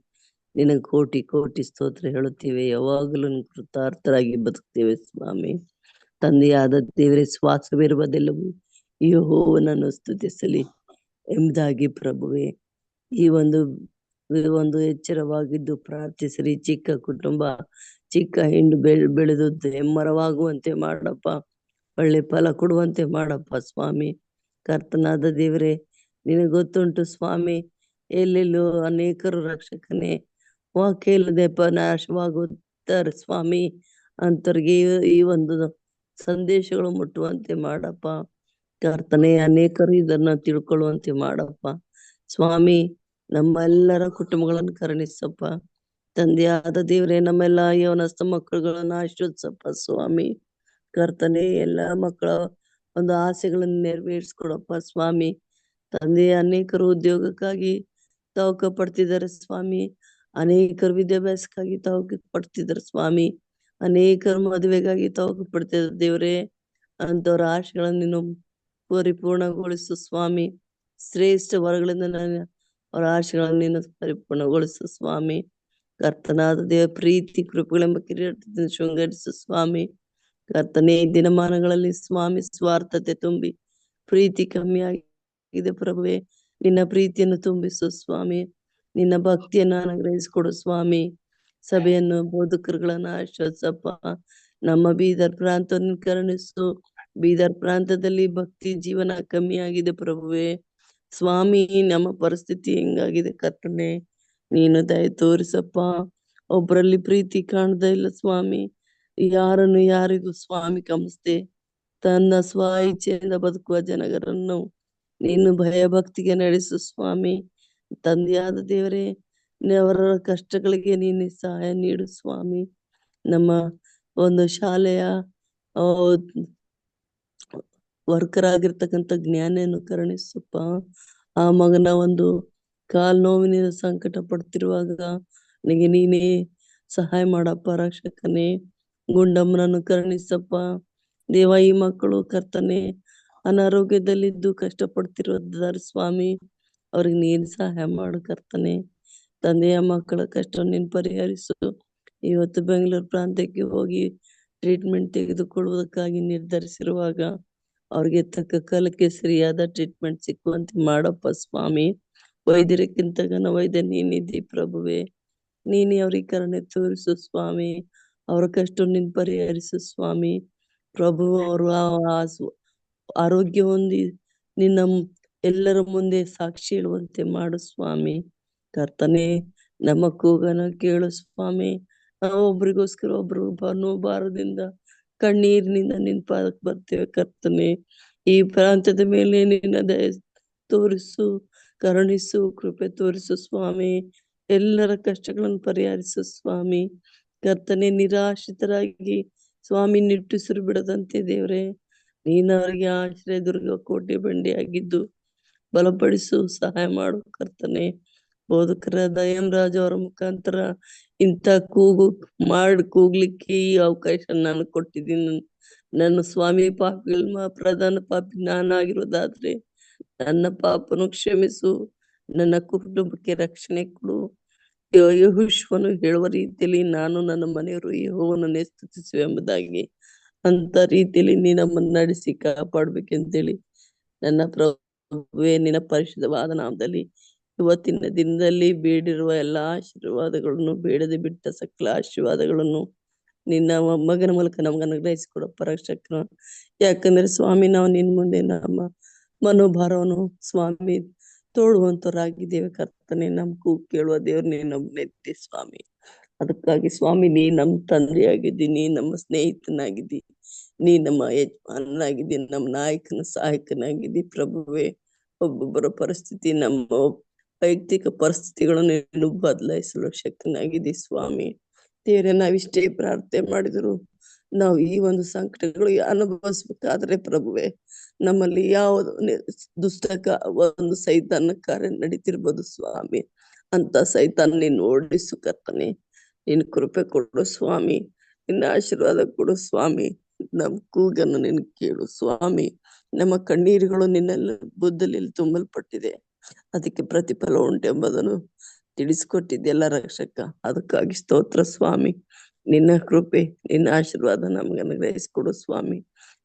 C: ನಿನಗೆ ಕೋಟಿ ಕೋಟಿ ಸ್ತೋತ್ರ ಹೇಳುತ್ತೇವೆ. ಯಾವಾಗಲೂ ಕೃತಾರ್ಥರಾಗಿ ಬದುಕ್ತೇವೆ ಸ್ವಾಮಿ. ತಂದೆಯಾದ ದೇವರೇ, ಶ್ವಾಸವಿರುವುದೆಲ್ಲವೂ ಯೆಹೋವನನ್ನು ಸ್ತುತಿಸಲಿ ಎಂಬುದಾಗಿ ಪ್ರಭುವೆ ಈ ಒಂದು ಎಚ್ಚರವಾಗಿದ್ದು ಪ್ರಾರ್ಥಿಸಿರಿ. ಚಿಕ್ಕ ಕುಟುಂಬ, ಚಿಕ್ಕ ಹಿಂಡು ಬೆಳೆದು ಮರವಾಗುವಂತೆ ಮಾಡಪ್ಪ, ಒಳ್ಳೆ ಫಲ ಕೊಡುವಂತೆ ಮಾಡಪ್ಪ ಸ್ವಾಮಿ. ಕರ್ತನಾದ ದೇವರೇ, ನಿನಗೆ ಗೊತ್ತುಂಟು ಸ್ವಾಮಿ, ಎಲ್ಲೆಲ್ಲೋ ಅನೇಕರು ರಕ್ಷಕನೇ ವಾಕ್ಯ ಇಲ್ಲದೆ ನಾಶವಾಗುತ್ತಾರೆ ಸ್ವಾಮಿ. ಅಂತವ್ರಿಗೆ ಈ ಒಂದು ಸಂದೇಶಗಳು ಮುಟ್ಟುವಂತೆ ಮಾಡಪ್ಪ ಕರ್ತನೆ. ಅನೇಕರು ಇದನ್ನ ತಿಳ್ಕೊಳ್ಳುವಂತೆ ಮಾಡಪ್ಪ ಸ್ವಾಮಿ. ನಮ್ಮೆಲ್ಲರ ಕುಟುಂಬಗಳನ್ನು ಕರುಣಿಸಪ್ಪ ತಂದೆಯಾದ ದೇವರೇ. ನಮ್ಮೆಲ್ಲ ಯವನಸ್ಥ ಮಕ್ಕಳುಗಳನ್ನ ಆಶೀರ್ವದಿಸಪ್ಪ ಸ್ವಾಮಿ. ಕರ್ತನೆ, ಎಲ್ಲ ಮಕ್ಕಳ ಒಂದು ಆಸೆಗಳನ್ನು ನೆರವೇರಿಸ್ಕೊಡಪ್ಪ ಸ್ವಾಮಿ. ತಂದೆ, ಅನೇಕರು ಉದ್ಯೋಗಕ್ಕಾಗಿ ತವಕ ಪಡ್ತಿದ್ದಾರೆ ಸ್ವಾಮಿ. ಅನೇಕರು ವಿದ್ಯಾಭ್ಯಾಸಕ್ಕಾಗಿ ತವಕ ಪಡ್ತಿದ್ದಾರೆ ಸ್ವಾಮಿ. ಅನೇಕರು ಮದುವೆಗಾಗಿ ತವಕ ಪಡ್ತಿದ್ದಾರೆ ದೇವರೇ. ಅಂತವ್ರ ಆಶೆಗಳನ್ನು ನೀನು ಪರಿಪೂರ್ಣಗೊಳಿಸು ಸ್ವಾಮಿ. ಶ್ರೇಷ್ಠ ವರಗಳಿಂದ ಅವರ ಆಶೆಗಳನ್ನು ನೀನು ಪರಿಪೂರ್ಣಗೊಳಿಸು ಸ್ವಾಮಿ. ಕರ್ತನಾದ ದೇವ ಪ್ರೀತಿ ಕೃಪೆಗಳೆಂಬ ಕಿರೀಟದಿಂದ ಶೃಂಗರಿಸು ಸ್ವಾಮಿ. ಕರ್ತನೇ, ದಿನಮಾನಗಳಲ್ಲಿ ಸ್ವಾಮಿ ಸ್ವಾರ್ಥತೆ ತುಂಬಿ ಪ್ರೀತಿ ಕಮ್ಮಿ ಆಗಿದೆ ಪ್ರಭುವೆ. ನಿನ್ನ ಪ್ರೀತಿಯನ್ನು ತುಂಬಿಸು ಸ್ವಾಮಿ. ನಿನ್ನ ಭಕ್ತಿಯನ್ನು ಅನುಗ್ರಹಿಸಿಕೊಡು ಸ್ವಾಮಿ. ಸಭೆಯನ್ನು ಬೋಧಕರುಗಳನ್ನ ಆಶ್ರಯಿಸಪ್ಪ. ನಮ್ಮ ಬೀದರ್ ಪ್ರಾಂತವನ್ನು ಕರುಣಿಸು. ಬೀದರ್ ಪ್ರಾಂತದಲ್ಲಿ ಭಕ್ತಿ ಜೀವನ ಕಮ್ಮಿ ಆಗಿದೆ ಪ್ರಭುವೆ. ಸ್ವಾಮಿ, ನಮ್ಮ ಪರಿಸ್ಥಿತಿ ಹೆಂಗಾಗಿದೆ ಕರ್ತನೆ, ನೀನು ದಯ ತೋರಿಸಪ್ಪ. ಒಬ್ಬರಲ್ಲಿ ಪ್ರೀತಿ ಕಾಣದ ಇಲ್ಲ ಸ್ವಾಮಿ. ಯಾರಿಗೂ ಸ್ವಾಮಿ ಗಮನಿಸದೆ ತನ್ನ ಸ್ವ ಇಚ್ಛೆಯಿಂದ ಬದುಕುವ ಜನರನ್ನು ನೀನು ಭಯಭಕ್ತಿಗೆ ನಡೆಸು ಸ್ವಾಮಿ. ತಂದೆಯಾದ ದೇವರೇ, ಅವರ ಕಷ್ಟಗಳಿಗೆ ನೀನು ಸಹಾಯ ನೀಡು ಸ್ವಾಮಿ. ನಮ್ಮ ಒಂದು ಶಾಲೆಯ ವರ್ಕರ್ ಆಗಿರ್ತಕ್ಕಂಥ ಜ್ಞಾನವನ್ನು ಕರುಣಿಸಪ್ಪ. ಆ ಮಗನ ಒಂದು ಕಾಲ್ ನೋವಿನ ಸಂಕಟ ಪಡ್ತಿರುವಾಗ ನನಗೆ ನೀನೇ ಸಹಾಯ ಮಾಡಪ್ಪ ರಕ್ಷಕನೇ. ಗುಂಡಮ್ಮನನ್ನು ಕರುಣಿಸಪ್ಪ ದೇವ. ಈ ಮಕ್ಕಳು ಕರ್ತನೆ ಅನಾರೋಗ್ಯದಲ್ಲಿದ್ದು ಕಷ್ಟಪಡ್ತಿರೋದಾರೆ ಸ್ವಾಮಿ. ಅವ್ರಿಗೆ ನೀನು ಸಹಾಯ ಮಾಡು ಕರ್ತನೆ. ತಂದೆಯ ಮಕ್ಕಳ ಕಷ್ಟ ನೀನು ಪರಿಹರಿಸು. ಇವತ್ತು ಬೆಂಗಳೂರು ಪ್ರಾಂತ್ಯಕ್ಕೆ ಹೋಗಿ ಟ್ರೀಟ್ಮೆಂಟ್ ತೆಗೆದುಕೊಳ್ಳುವುದಕ್ಕಾಗಿ ನಿರ್ಧರಿಸಿರುವಾಗ ಅವ್ರಿಗೆ ತಕ್ಕ ಕಾಲಕ್ಕೆ ಸರಿಯಾದ ಟ್ರೀಟ್ಮೆಂಟ್ ಸಿಕ್ಕುವಂತೆ ಮಾಡಪ್ಪ ಸ್ವಾಮಿ. ವೈದ್ಯರಿಗಿಂತ ವೈದ್ಯ ನೀನಿದ್ದಿ ಪ್ರಭುವೆ. ನೀನೇ ಅವ್ರಿಗೆ ಕರುಣೆ ತೋರಿಸು ಸ್ವಾಮಿ. ಅವ್ರ ಕಷ್ಟ ನೀನು ಪರಿಹರಿಸು ಸ್ವಾಮಿ. ಪ್ರಭು, ಅವರು ಆರೋಗ್ಯ ಹೊಂದಿ ನಿನ್ನ ಎಲ್ಲರ ಮುಂದೆ ಸಾಕ್ಷಿ ಹೇಳುವಂತೆ ಮಾಡು ಸ್ವಾಮಿ. ಕರ್ತನೆ, ನಮ್ಮ ಕೂಗನ ಕೇಳು ಸ್ವಾಮಿ. ನಾವು ಒಬ್ರಿಗೋಸ್ಕರ ಒಬ್ರು ಭಾರದಿಂದ ಕಣ್ಣೀರಿನಿಂದ ನಿನ್ ಪಾದಕ್ಕೆ ಬರ್ತೇವೆ ಕರ್ತನೆ. ಈ ಪ್ರಾಂತ್ಯದ ಮೇಲೆ ನಿನ್ನ ದಯ ತೋರಿಸು, ಕರುಣಿಸು, ಕೃಪೆ ತೋರಿಸು ಸ್ವಾಮಿ. ಎಲ್ಲರ ಕಷ್ಟಗಳನ್ನು ಪರಿಹರಿಸು ಸ್ವಾಮಿ. ಕರ್ತನೆ, ನಿರಾಶ್ರಿತರಾಗಿ ಸ್ವಾಮಿ ನಿಟ್ಟುಸಿರು ಬಿಡದಂತೆ ದೇವ್ರೆ, ನೀನು ಅವರಿಗೆ ಆಶ್ರಯ ದುರ್ಗ ಕೋಟೆ ಬಂಡಿ ಆಗಿದ್ದು ಬಲಪಡಿಸು, ಸಹಾಯ ಮಾಡು ಕರ್ತನೆ. ಬೋಧಕರ ದಯಂ ರಾಜ್ ಅವರ ಮುಖಾಂತರ ಇಂಥ ಕೂಗ್ಲಿಕ್ಕೆ ಈ ಅವಕಾಶ ನಾನು ಕೊಟ್ಟಿದ್ದೀನಿ. ನನ್ನ ಸ್ವಾಮಿ, ಪ್ರಧಾನ ಪಾಪಿ ನಾನಾಗಿರೋದಾದ್ರೆ ನನ್ನ ಪಾಪನು ಕ್ಷಮಿಸು. ನನ್ನ ಕುಟುಂಬಕ್ಕೆ ರಕ್ಷಣೆ ಕೊಡು. ಯೆಹೋಶುವನು ಹೇಳುವ ರೀತಿಯಲ್ಲಿ ನಾನು ನನ್ನ ಮನೆಯವರು ಯೆಹೋವನನ್ನೇ ಸ್ತುತಿಸುವೆ ಎಂಬುದಾಗಿ ಅಂತ ರೀತಿಯಲ್ಲಿ ನೀ ನಮ್ಮನ್ನು ನಡೆಸಿ ಕಾಪಾಡ್ಬೇಕೆಂತೇಳಿ ನನ್ನ ಪ್ರಭುವೇ, ನಿನ್ನ ಪರಿಶುದ್ಧವಾದ ನಾಮದಲ್ಲಿ ಇವತ್ತಿನ ದಿನದಲ್ಲಿ ಬೇಡಿರುವ ಎಲ್ಲಾ ಆಶೀರ್ವಾದಗಳನ್ನು, ಬೇಡದೆ ಬಿಟ್ಟ ಸಕಲ ಆಶೀರ್ವಾದಗಳನ್ನು ನಿನ್ನ ಮಗನ ಮೂಲಕ ನಮ್ಗೆ ಅನುಗ್ರಹಿಸಿಕೊಡಪ್ಪ ರಕ್ಷಕನ. ಯಾಕಂದ್ರೆ ಸ್ವಾಮಿ, ನಾವು ನಿನ್ ಮುಂದೆ ನಮ್ಮ ಮನೋಭಾರವನ್ನು ಸ್ವಾಮಿ ತೋಡುವಂತವರಾಗಿದ್ದೇವೆ ಕರ್ತನೆ. ನಮ್ಗೂ ಕೇಳುವ ದೇವ್ರು ನಮ್ಮನ್ನೆತ್ತಿ ಸ್ವಾಮಿ. ಅದಕ್ಕಾಗಿ ಸ್ವಾಮಿ, ನೀ ನಮ್ಮ ತಂದೆಯಾಗಿದ್ದಿ, ನೀ ನಮ್ಮ ಸ್ನೇಹಿತನಾಗಿದ್ದಿ, ನೀ ನಮ್ಮ ಯಜಮಾನನಾಗಿದ್ದಿ, ನಮ್ಮ ನಾಯಕನ ಸಹಾಯಕನಾಗಿದ್ದಿ ಪ್ರಭುವೆ. ಒಬ್ಬೊಬ್ಬರ ಪರಿಸ್ಥಿತಿ, ನಮ್ಮ ವೈಯಕ್ತಿಕ ಪರಿಸ್ಥಿತಿಗಳನ್ನು ನೀನು ಬದಲಾಯಿಸಲು ಶಕ್ತನಾಗಿದ್ದಿ ಸ್ವಾಮಿ. ದೇವರೇ, ನಾವಿಷ್ಟೇ ಪ್ರಾರ್ಥನೆ ಮಾಡಿದ್ರು ನಾವು ಈ ಒಂದು ಸಂಕಟಗಳು ಅನುಭವಿಸ್ಬೇಕಾದ್ರೆ ಪ್ರಭುವೆ, ನಮ್ಮಲ್ಲಿ ಯಾವುದು ಒಂದು ಸೈತಾನ ಕಾರ್ಯ ನಡೀತಿರ್ಬೋದು ಸ್ವಾಮಿ. ಅಂತ ಸೈತಾನ ನೀನು ಓಡಿಸು ಕರ್ತನೆ. ನಿನ್ ಕೃಪೆ ಕೊಡು ಸ್ವಾಮಿ. ನಿನ್ನ ಆಶೀರ್ವಾದ ಕೊಡು ಸ್ವಾಮಿ. ನಮ್ ಕೂಗನ್ನು ನಿನ್ ಕೇಳು ಸ್ವಾಮಿ. ನಮ್ಮ ಕಣ್ಣೀರುಗಳು ನಿನ್ನೆಲ್ಲ ಬುದ್ಧಲ್ಲಿ ತುಂಬಲ್ಪಟ್ಟಿದೆ, ಅದಕ್ಕೆ ಪ್ರತಿಫಲ ಉಂಟೆಂಬುದನ್ನು ತಿಳಿಸ್ಕೊಟ್ಟಿದ್ದೆಲ್ಲ ರಕ್ಷಕ. ಅದಕ್ಕಾಗಿ ಸ್ತೋತ್ರ ಸ್ವಾಮಿ. ನಿನ್ನ ಕೃಪೆ, ನಿನ್ನ ಆಶೀರ್ವಾದ ನಮಗೆ ಅನುಗ್ರಹಿಸಿಕೊಡು ಸ್ವಾಮಿ.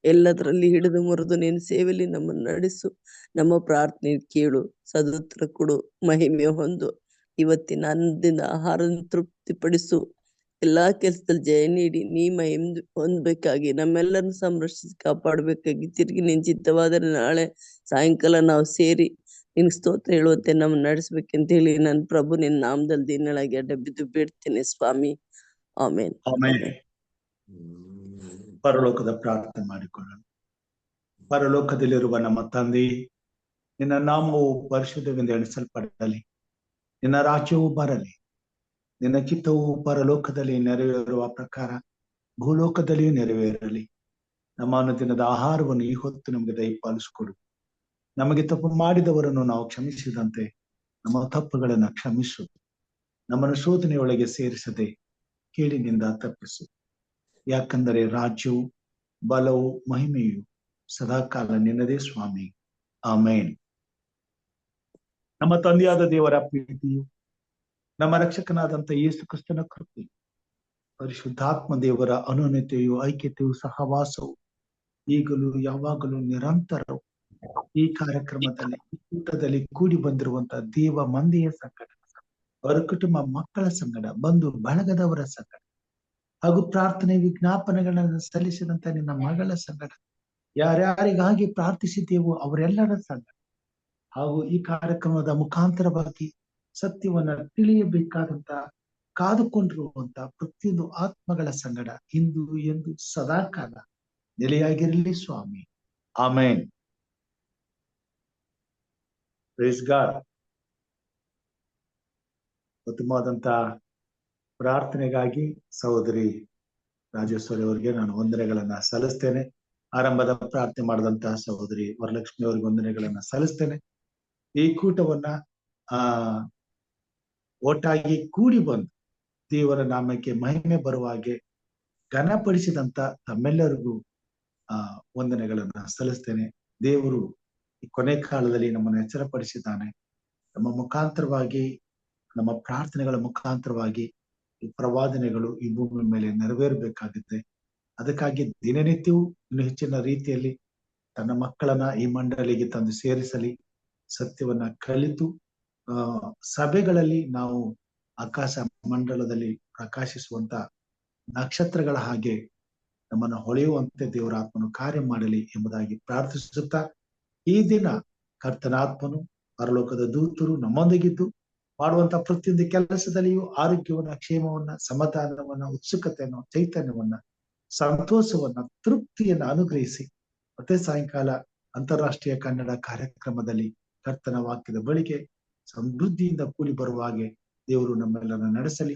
C: ಎಲ್ಲದರಲ್ಲಿ ಹಿಡಿದು ಮುರಿದು ನಿನ್ನ ಸೇವೆಯಲ್ಲಿ ನಮ್ಮನ್ನು ನಡೆಸು. ನಮ್ಮ ಪ್ರಾರ್ಥನೆ ಕೇಳು, ಸದುತ್ತರ ಕೊಡು, ಮಹಿಮೆ ಹೊಂದು. ಇವತ್ತಿನ ಅನ್ನದಿಂದ ಆಹಾರವನ್ನು ತೃಪ್ತಿಪಡಿಸು. ಎಲ್ಲಾ ಕೆಲಸದಲ್ಲಿ ಜಯ ನೀಡಿ ನೀ ಮಹಿಮೆ ಹೊಂದಬೇಕಾಗಿ ನಮ್ಮೆಲ್ಲರನ್ನು ಸಂರಕ್ಷಿಸಿ ಕಾಪಾಡಬೇಕಾಗಿ ತಿರುಗಿ ನಿನ್ ಚಿತ್ತವಾದರೆ ನಾಳೆ ಸಾಯಂಕಾಲ ನಾವು ಸೇರಿ ನಿನ್ ಸ್ತೋತ್ರ ಹೇಳುವಂತೆ ನಮ್ಮನ್ನು ನಡೆಸ್ಬೇಕಂತ ಹೇಳಿ ನನ್ನ ಪ್ರಭು ನಿನ್ನ ನಾಮದಲ್ಲಿ ದಿನಳಾಗಿ ಅಡ್ಡ ಬಿದ್ದು ಬೇಡ್ತೇನೆ ಸ್ವಾಮಿ. ಆಮೇನ್.
A: ಆಮೇಲೆ ಪರಲೋಕದ ಪ್ರಾರ್ಥನೆ ಮಾಡಿಕೊಳ್ಳೋಣ. ಪರಲೋಕದಲ್ಲಿರುವ ನಮ್ಮ ತಂದೆ, ನಿನ್ನ ನಾಮವು ಪರಿಶುದ್ಧವೆಂದು ಎಣಿಸಲ್ಪಡಲಿ. ನಿನ್ನ ರಾಜ್ಯವು ಬರಲಿ. ನಿನ್ನ ಚಿತ್ತವು ಪರಲೋಕದಲ್ಲಿ ನೆರವೇರುವ ಪ್ರಕಾರ ಭೂಲೋಕದಲ್ಲಿಯೂ ನೆರವೇರಲಿ. ನಮ್ಮ ಅನುದಿನದ ಆಹಾರವನ್ನು ಈ ಹೊತ್ತು ನಮಗೆ ದಯಪಾಲಿಸಿಕೊಡು. ನಮಗೆ ತಪ್ಪು ಮಾಡಿದವರನ್ನು ನಾವು ಕ್ಷಮಿಸಿದಂತೆ ನಮ್ಮ ತಪ್ಪುಗಳನ್ನು ಕ್ಷಮಿಸು. ನಮ್ಮನ್ನು ಶೋಧನೆಯೊಳಗೆ ಸೇರಿಸದೆ ಕೇಳಿನಿಂದ ತಪ್ಪಿಸು. ಯಾಕಂದರೆ ರಾಜ್ಯವು, ಬಲವು, ಮಹಿಮೆಯು ಸದಾಕಾಲ ನಿನ್ನದೇ ಸ್ವಾಮಿ. ಆಮೇನ್. ನಮ್ಮ ತಂದೆಯಾದ ದೇವರ ಪ್ರೀತಿಯು, ನಮ್ಮ ರಕ್ಷಕನಾದಂತ ಯೇಸು ಕ್ರಿಸ್ತನ ಕೃಪೆ, ಪರಿಶುದ್ಧಾತ್ಮ ದೇವರ ಅನುನ್ನತೆಯು, ಐಕ್ಯತೆಯು, ಸಹವಾಸವು ಈಗಲೂ ಯಾವಾಗಲೂ ನಿರಂತರವು ಈ ಕಾರ್ಯಕ್ರಮದಲ್ಲಿ, ಈ ಕೂಟದಲ್ಲಿ ಕೂಡಿ ಬಂದಿರುವಂತಹ ದೇವ ಮಂದಿಯ ಸಂಗಡ, ಅವರ ಕುಟುಂಬ ಮಕ್ಕಳ ಸಂಗಡ, ಬಂಧು ಬಳಗದವರ ಸಂಗಡ, ಹಾಗೂ ಪ್ರಾರ್ಥನೆ ವಿಜ್ಞಾಪನೆಗಳನ್ನು ಸಲ್ಲಿಸಿದಂತ ನಿನ್ನ ಮಗಳ ಸಂಗಡ, ಯಾರ್ಯಾರಿಗಾಗಿ ಪ್ರಾರ್ಥಿಸಿದ್ದೇವೋ ಅವರೆಲ್ಲರ ಸಂಗಡ, ಹಾಗೂ ಈ ಕಾರ್ಯಕ್ರಮದ ಮುಖಾಂತರವಾಗಿ ಸತ್ಯವನ್ನ ತಿಳಿಯಬೇಕಾದಂತ ಕಾದುಕೊಂಡಿರುವಂತ ಪ್ರತಿಯೊಂದು ಆತ್ಮಗಳ ಸಂಗಡ ಇಂದು ಎಂದು ಸದಾಕಾಲ ನೆಲೆಯಾಗಿರಲಿ ಸ್ವಾಮಿ. ಆಮೇನ್. Praise God. ಉತ್ತಮವಾದಂತ ಪ್ರಾರ್ಥನೆಗಾಗಿ ಸಹೋದರಿ ರಾಜೇಶ್ವರಿ ಅವರಿಗೆ ನಾನು ವಂದನೆಗಳನ್ನ ಸಲ್ಲಿಸ್ತೇನೆ. ಆರಂಭದ ಪ್ರಾರ್ಥನೆ ಮಾಡಿದಂತಹ ಸಹೋದರಿ ವರಲಕ್ಷ್ಮಿ ಅವರಿಗೆ ವಂದನೆಗಳನ್ನ ಸಲ್ಲಿಸ್ತೇನೆ. ಈ ಕೂಟವನ್ನ ಒಟ್ಟಾಗಿ ಕೂಡಿ ಬಂದು ದೇವರ ನಾಮಕ್ಕೆ ಮಹಿಮೆ ಬರುವ ಹಾಗೆ ಘನಪಡಿಸಿದಂತ ತಮ್ಮೆಲ್ಲರಿಗೂ ವಂದನೆಗಳನ್ನ ಸಲ್ಲಿಸ್ತೇನೆ. ದೇವರು ಈ ಕೊನೆ ಕಾಲದಲ್ಲಿ ನಮ್ಮನ್ನು ಎಚ್ಚರಪಡಿಸಿದ್ದಾನೆ. ನಮ್ಮ ಮುಖಾಂತರವಾಗಿ, ನಮ್ಮ ಪ್ರಾರ್ಥನೆಗಳ ಮುಖಾಂತರವಾಗಿ ಈ ಪ್ರವಾದನೆಗಳು ಈ ಭೂಮಿ ಮೇಲೆ ನೆರವೇರಬೇಕಾಗಿದೆ. ಅದಕ್ಕಾಗಿ ದಿನನಿತ್ಯವೂ ಇನ್ನು ಹೆಚ್ಚಿನ ರೀತಿಯಲ್ಲಿ ತನ್ನ ಮಕ್ಕಳನ್ನ ಈ ಮಂಡಳಿಗೆ ತಂದು ಸೇರಿಸಲಿ. ಸತ್ಯವನ್ನ ಕಲಿತು ಸಭೆಗಳಲ್ಲಿ ನಾವು ಆಕಾಶ ಮಂಡಲದಲ್ಲಿ ಪ್ರಕಾಶಿಸುವಂತ ನಕ್ಷತ್ರಗಳ ಹಾಗೆ ನಮ್ಮನ್ನು ಹೊಳೆಯುವಂತೆ ದೇವರ ಆತ್ಮನು ಕಾರ್ಯ ಮಾಡಲಿ ಎಂಬುದಾಗಿ ಪ್ರಾರ್ಥಿಸುತ್ತಾ, ಈ ದಿನ ಕರ್ತನ ಆತ್ಮನು, ಪರಲೋಕದ ದೂತರು ನಮ್ಮೊಂದಿಗಿದ್ದು ಮಾಡುವಂತ ಪ್ರತಿಯೊಂದು ಕೆಲಸದಲ್ಲಿಯೂ ಆರೋಗ್ಯವನ್ನ, ಕ್ಷೇಮವನ್ನ, ಸಮಾಧಾನವನ್ನ, ಉತ್ಸುಕತೆಯನ್ನು, ಚೈತನ್ಯವನ್ನ, ಸಂತೋಷವನ್ನ, ತೃಪ್ತಿಯನ್ನ ಅನುಗ್ರಹಿಸಿ ಮತ್ತೆ ಸಾಯಂಕಾಲ ಅಂತಾರಾಷ್ಟ್ರೀಯ ಕನ್ನಡ ಕಾರ್ಯಕ್ರಮದಲ್ಲಿ ಕರ್ತನ ವಾಕ್ಯದ ಬಳಿಗೆ ಸಮೃದ್ಧಿಯಿಂದ ಕೂಡಿ ಬರುವ ಹಾಗೆ ದೇವರು ನಮ್ಮೆಲ್ಲರನ್ನ ನಡೆಸಲಿ.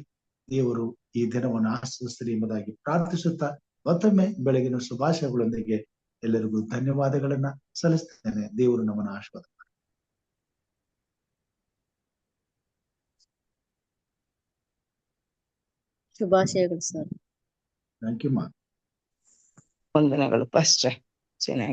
A: ದೇವರು ಈ ದಿನವನ್ನು ಆಶೀರ್ವದಿಸಲಿ ಎಂಬುದಾಗಿ ಪ್ರಾರ್ಥಿಸುತ್ತಾ ಮತ್ತೊಮ್ಮೆ ಬೆಳಗಿನ ಶುಭಾಶಯಗಳೊಂದಿಗೆ ಎಲ್ಲರಿಗೂ ಧನ್ಯವಾದಗಳನ್ನ ಸಲ್ಲಿಸ್ತೇನೆ. ದೇವರು ನಮ್ಮನ್ನು ಆಶೀರ್ವಾದ.
B: ಶುಭಾಶಯಗಳು ಸರ್.
A: ಥ್ಯಾಂಕ್ ಯು ಮಾ.
D: ವಂದನೆಗಳು ಪಾಸ್ಟ್ರೆ. ಚೆನ್ನಾಗಿ